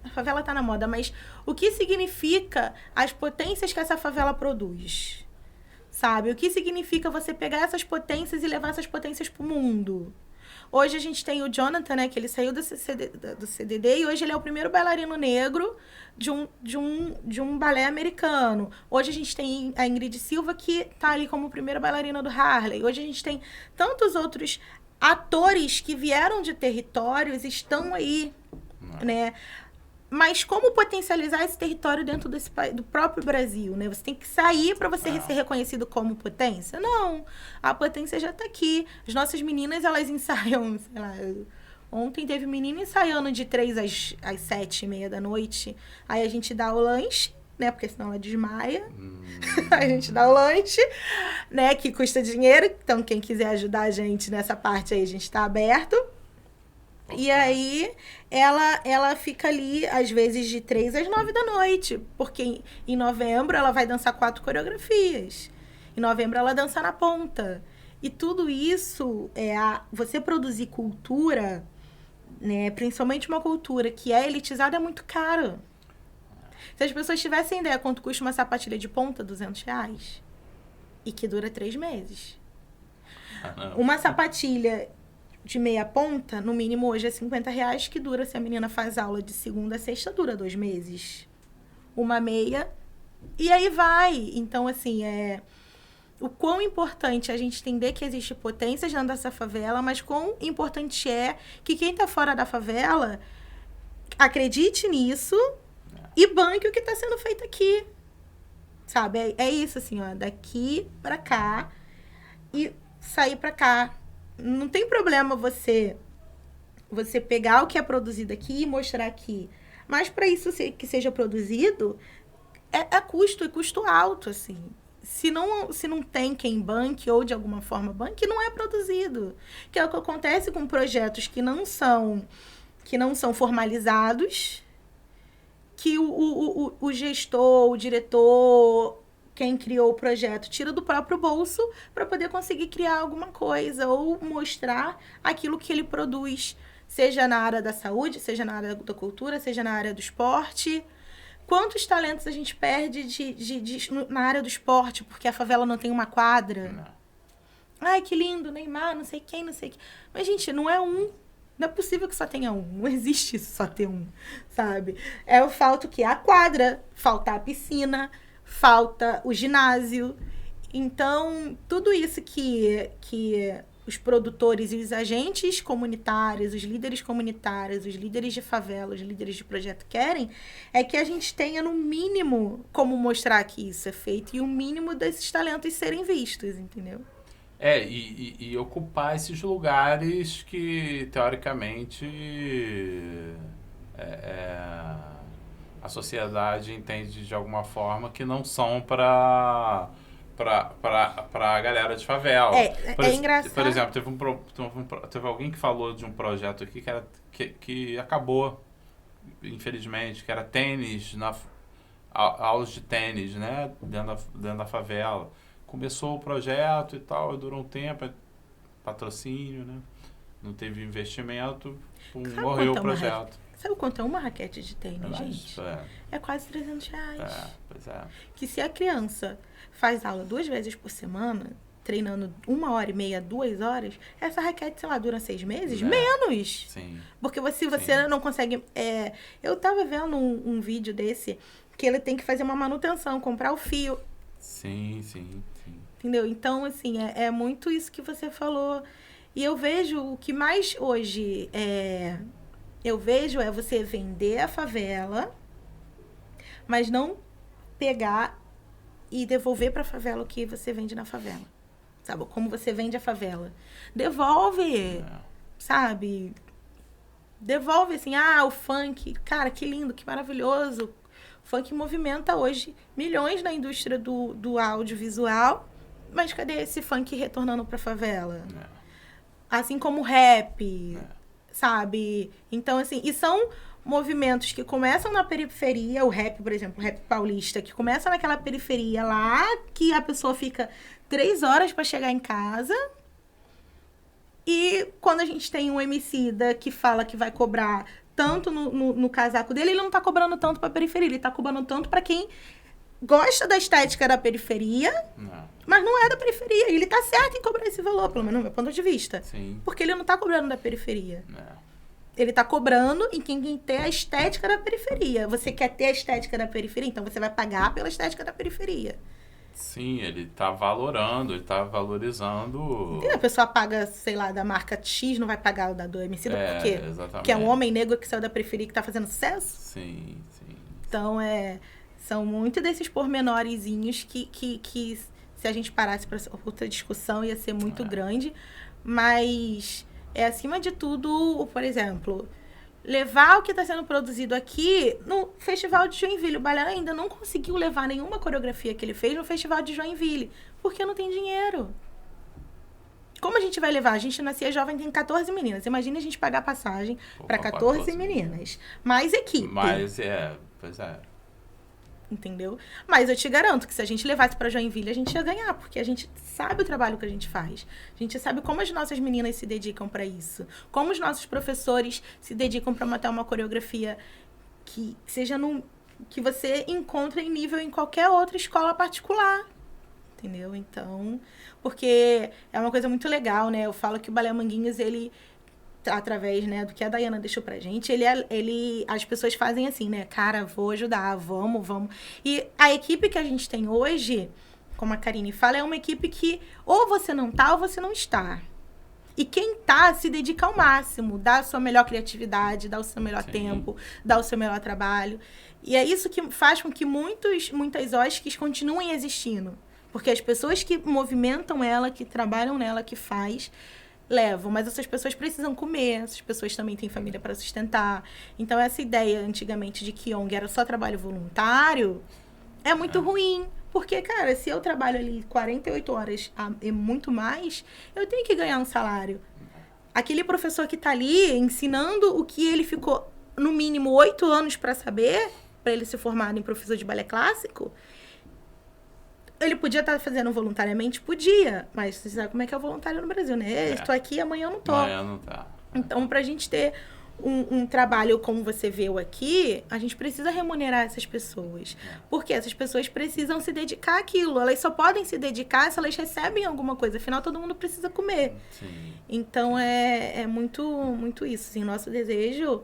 Speaker 2: A favela tá na moda, mas o que significa as potências que essa favela produz? Sabe? O que significa você pegar essas potências e levar essas potências pro mundo? Hoje a gente tem o Jonathan, né, que ele saiu do CDD e hoje ele é o primeiro bailarino negro de um balé americano. Hoje a gente tem a Ingrid Silva, que tá ali como primeira bailarina do Harley. Hoje a gente tem tantos outros atores que vieram de territórios, estão aí, né? Mas como potencializar esse território dentro do próprio Brasil, né? Você tem que sair para você ser reconhecido como potência? Não, a potência já está aqui. As nossas meninas, elas ensaiam, sei lá, ontem teve menina ensaiando de 3 às 7h30 da noite. Aí a gente dá o lanche, né? Porque senão ela desmaia. A gente dá o lanche, né? Que custa dinheiro. Então, quem quiser ajudar a gente nessa parte aí, a gente está aberto. E aí, ela fica ali, às vezes, de 3 às 9 da noite. Porque em novembro, ela vai dançar 4 coreografias. Em novembro, ela dança na ponta. E tudo isso, você produzir cultura, né, principalmente uma cultura que é elitizada, é muito caro. Se as pessoas tivessem ideia quanto custa uma sapatilha de ponta, R$200. E que dura 3 meses. Uma sapatilha de meia ponta, no mínimo hoje é R$50, que dura, se a menina faz aula de segunda a sexta, dura 2 meses. Uma meia, e aí vai. Então, assim, o quão importante é a gente entender que existe potência dentro dessa favela, mas quão importante é que quem tá fora da favela acredite nisso e banque o que está sendo feito aqui. Sabe? É isso, assim, ó, daqui para cá e sair para cá. Não tem problema você pegar o que é produzido aqui e mostrar aqui. Mas para isso que seja produzido, é custo alto, assim. Se não tem quem banque ou de alguma forma banque, não é produzido. Que é o que acontece com projetos que não são formalizados, que o gestor, o diretor, quem criou o projeto, tira do próprio bolso para poder conseguir criar alguma coisa ou mostrar aquilo que ele produz, seja na área da saúde, seja na área da cultura, seja na área do esporte. Quantos talentos a gente perde na área do esporte porque a favela não tem uma quadra? Não. Ai, que lindo, Neymar, não sei quem. Mas, gente, não é um. Não é possível que só tenha um. Não existe isso, só ter um, sabe? Falta o quê? A quadra, falta a piscina, falta o ginásio. Então, tudo isso que os produtores e os agentes comunitários, os líderes comunitários, os líderes de favela, os líderes de projeto querem, é que a gente tenha, no mínimo, como mostrar que isso é feito e o mínimo desses talentos serem vistos, entendeu?
Speaker 1: E ocupar esses lugares que, teoricamente, a sociedade entende de alguma forma que não são para a galera de favela.
Speaker 2: Engraçado.
Speaker 1: Por exemplo, teve alguém que falou de um projeto aqui que acabou, infelizmente, que era tênis, aulas de tênis, né, dentro da favela. Começou o projeto e tal, durou um tempo, patrocínio, né? Não teve investimento, morreu o projeto.
Speaker 2: Sabe quanto é uma raquete de tênis, gente? É quase R$300.
Speaker 1: Pois é.
Speaker 2: Que se a criança faz aula 2 vezes por semana, treinando 1h30, 2 horas, essa raquete, sei lá, dura 6 meses? Menos! Sim. Porque você não consegue... eu tava vendo um vídeo desse, que ele tem que fazer uma manutenção, comprar o fio.
Speaker 1: Sim.
Speaker 2: Entendeu? Então, assim, é muito isso que você falou. E eu vejo o que mais hoje eu vejo é você vender a favela, mas não pegar e devolver para a favela o que você vende na favela. Sabe? Como você vende a favela. Devolve, sabe? Devolve, assim, o funk. Cara, que lindo, que maravilhoso. O funk movimenta hoje milhões na indústria do audiovisual, mas cadê esse funk retornando para a favela? Assim como o rap, sabe? Então, assim, e são movimentos que começam na periferia, o rap, por exemplo, o rap paulista, que começa naquela periferia lá, que a pessoa fica 3 horas para chegar em casa. E quando a gente tem um Emicida que fala que vai cobrar tanto no casaco dele, ele não tá cobrando tanto pra periferia, ele tá cobrando tanto pra quem gosta da estética da periferia, mas não é da periferia. Ele tá certo em cobrar esse valor, pelo menos no meu ponto de vista.
Speaker 1: Sim.
Speaker 2: Porque ele não tá cobrando da periferia. Ele tá cobrando em quem tem a estética da periferia. Você quer ter a estética da periferia, então você vai pagar pela estética da periferia.
Speaker 1: Sim, ele tá valorando, ele tá valorizando...
Speaker 2: E a pessoa paga, sei lá, da marca X, não vai pagar o da do Emicida, por quê?
Speaker 1: Exatamente.
Speaker 2: Porque é um homem negro que saiu da periferia que tá fazendo sucesso?
Speaker 1: Sim, sim.
Speaker 2: Então, são muito desses pormenorizinhos que se a gente parasse para outra discussão, ia ser muito grande. Mas, acima de tudo, por exemplo, levar o que está sendo produzido aqui no Festival de Joinville. O balé ainda não conseguiu levar nenhuma coreografia que ele fez no Festival de Joinville, porque não tem dinheiro. Como a gente vai levar? A gente nascia jovem, tem 14 meninas. Imagina a gente pagar passagem para 14 meninas. Mais equipe.
Speaker 1: Pois é.
Speaker 2: Entendeu? Mas eu te garanto que se a gente levasse para Joinville, a gente ia ganhar, porque a gente sabe o trabalho que a gente faz. A gente sabe como as nossas meninas se dedicam para isso. Como os nossos professores se dedicam para montar uma coreografia que seja que você encontra em nível em qualquer outra escola particular. Entendeu? Então, porque é uma coisa muito legal, né? Eu falo que o Balé Manguinhos, ele, através, né, do que a Dayana deixou pra gente, as pessoas fazem assim, né? Cara, vou ajudar, vamos. E a equipe que a gente tem hoje, como a Karine fala, é uma equipe que ou você não tá ou você não está. E quem tá se dedica ao máximo, dá a sua melhor criatividade, dá o seu melhor tempo, dá o seu melhor trabalho. E é isso que faz com que muitas OSCs continuem existindo. Porque as pessoas que movimentam ela, que trabalham nela, que levam. Mas essas pessoas precisam comer, essas pessoas também têm família para sustentar. Então, essa ideia, antigamente, de que ONG era só trabalho voluntário, é muito ruim. Porque, cara, se eu trabalho ali 48 horas e muito mais, eu tenho que ganhar um salário. Aquele professor que tá ali ensinando o que ele ficou, no mínimo, 8 anos para saber, para ele se formar em professor de balé clássico... Ele podia estar fazendo voluntariamente? Podia. Mas você sabe como é que é o voluntário no Brasil, né? Estou aqui, amanhã eu não tô.
Speaker 1: Amanhã não tá.
Speaker 2: Então, pra gente ter um trabalho como você viu aqui, a gente precisa remunerar essas pessoas. Porque essas pessoas precisam se dedicar àquilo. Elas só podem se dedicar se elas recebem alguma coisa. Afinal, todo mundo precisa comer.
Speaker 1: Sim.
Speaker 2: Então, é muito, muito isso. Assim, nosso desejo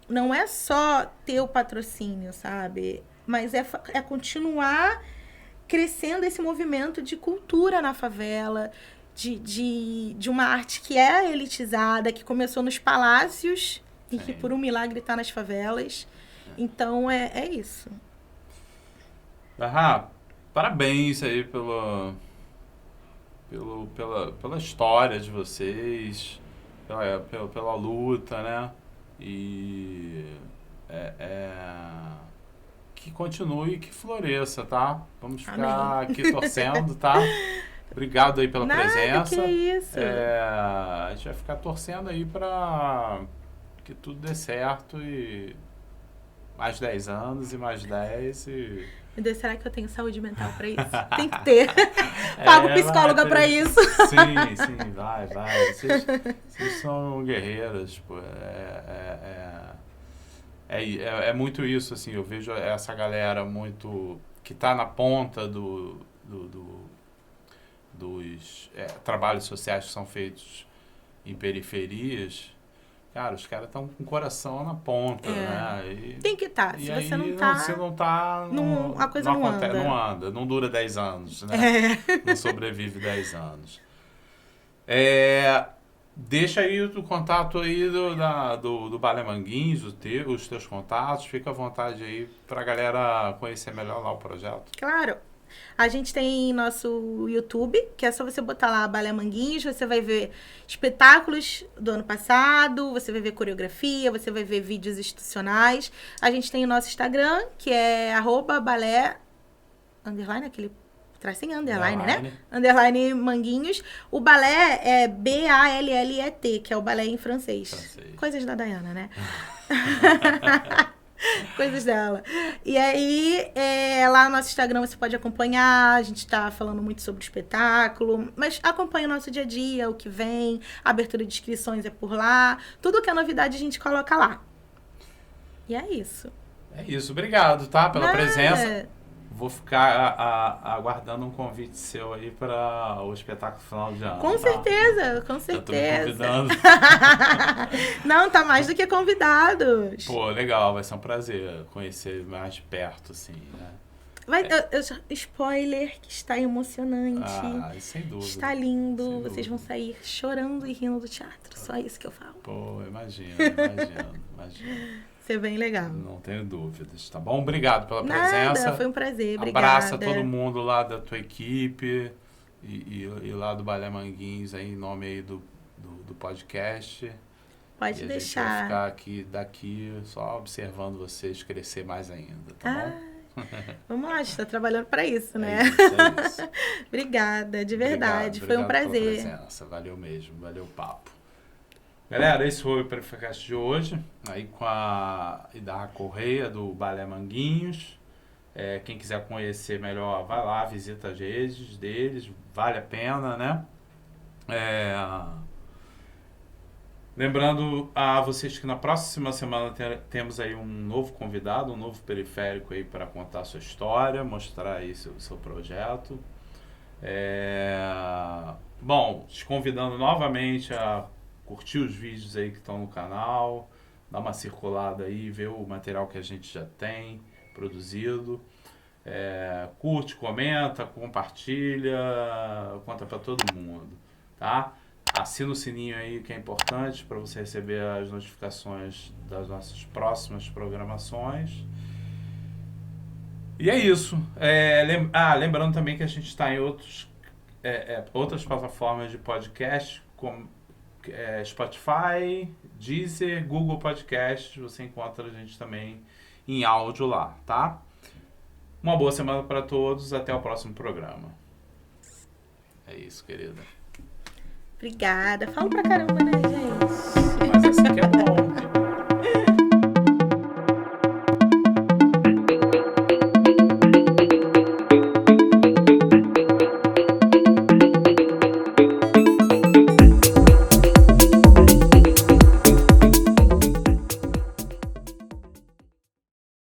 Speaker 2: não é só ter o patrocínio, sabe? Mas é continuar crescendo esse movimento de cultura na favela, de uma arte que é elitizada, que começou nos palácios e que por um milagre está nas favelas. Então, é isso.
Speaker 1: Parabéns aí pela história de vocês, pela luta, né? E que continue e que floresça, tá? Vamos ficar aqui torcendo, tá? Obrigado aí pela presença.
Speaker 2: Que isso.
Speaker 1: A gente vai ficar torcendo aí para que tudo dê certo e mais 10 anos e mais 10 e...
Speaker 2: Meu Deus, será que eu tenho saúde mental pra isso? Tem que ter. Pago psicóloga pra isso.
Speaker 1: Sim, vai. Vocês são guerreiras, pô. É muito isso, assim, eu vejo essa galera muito que tá na ponta dos trabalhos sociais que são feitos em periferias. Cara, os caras estão com o coração na ponta, né?
Speaker 2: Tem que estar. Se você não tá...
Speaker 1: Se não tá...
Speaker 2: a coisa não anda.
Speaker 1: Não anda, não dura 10 anos, né? Não sobrevive 10 anos. Deixa aí o contato aí do Balé Manguinhos, os teus contatos. Fica à vontade aí pra galera conhecer melhor lá o projeto.
Speaker 2: Claro. A gente tem nosso YouTube, que é só você botar lá Balé Manguinhos, você vai ver espetáculos do ano passado, você vai ver coreografia, você vai ver vídeos institucionais. A gente tem o nosso Instagram, que é @balé, underline, aquele tracinho underline, né? Underline Manguinhos. O balé é BALLET, que é o balé em francês. Coisas da Dayana, né? Coisas dela. E aí, lá no nosso Instagram você pode acompanhar. A gente tá falando muito sobre o espetáculo. Mas acompanha o nosso dia a dia, o que vem. A abertura de inscrições é por lá. Tudo que é novidade a gente coloca lá. E é isso.
Speaker 1: É isso. Obrigado, tá? Pela presença. Vou ficar aguardando um convite seu aí para o espetáculo final de ano.
Speaker 2: Com certeza, com certeza.
Speaker 1: Já tô me convidando.
Speaker 2: Não, tá mais do que convidados.
Speaker 1: Pô, legal, vai ser um prazer conhecer mais de perto, assim, né?
Speaker 2: Spoiler, que está emocionante.
Speaker 1: Sem dúvida.
Speaker 2: Está lindo. Vocês vão sair chorando e rindo do teatro. Só isso que eu falo.
Speaker 1: Pô, imagino. Vai
Speaker 2: ser bem legal.
Speaker 1: Não tenho dúvidas, tá bom? Obrigado pela presença.
Speaker 2: Foi um prazer, obrigada.
Speaker 1: Abraça todo mundo lá da tua equipe e lá do Balé Manguinhos, aí, em nome aí do podcast.
Speaker 2: Pode deixar.
Speaker 1: A gente vai ficar daqui só observando vocês crescer mais ainda, tá bom?
Speaker 2: Vamos lá, a gente tá trabalhando para isso, né?
Speaker 1: É isso.
Speaker 2: Obrigada, de verdade. Foi um prazer.
Speaker 1: Pela presença. Valeu mesmo, valeu o papo. Galera, esse foi o Perifacast de hoje, aí com a Idarra Correia, do Balé Manguinhos. Quem quiser conhecer melhor, vai lá, visita as redes deles, vale a pena, né? Lembrando a vocês que na próxima semana temos aí um novo convidado, um novo periférico aí para contar a sua história, mostrar aí seu projeto. Bom, te convidando novamente a curtir os vídeos aí que estão no canal, dar uma circulada aí, ver o material que a gente já tem produzido. Curte, comenta, compartilha, conta para todo mundo, tá? Assina o sininho aí, que é importante para você receber as notificações das nossas próximas programações. E é isso. Lembrando também que a gente está em outras plataformas de podcast, como Spotify, Deezer, Google Podcast. Você encontra a gente também em áudio lá, tá? Uma boa semana para todos. Até o próximo programa. É isso, querida.
Speaker 2: Obrigada. Fala pra caramba, né, gente?
Speaker 1: Mas esse aqui é bom.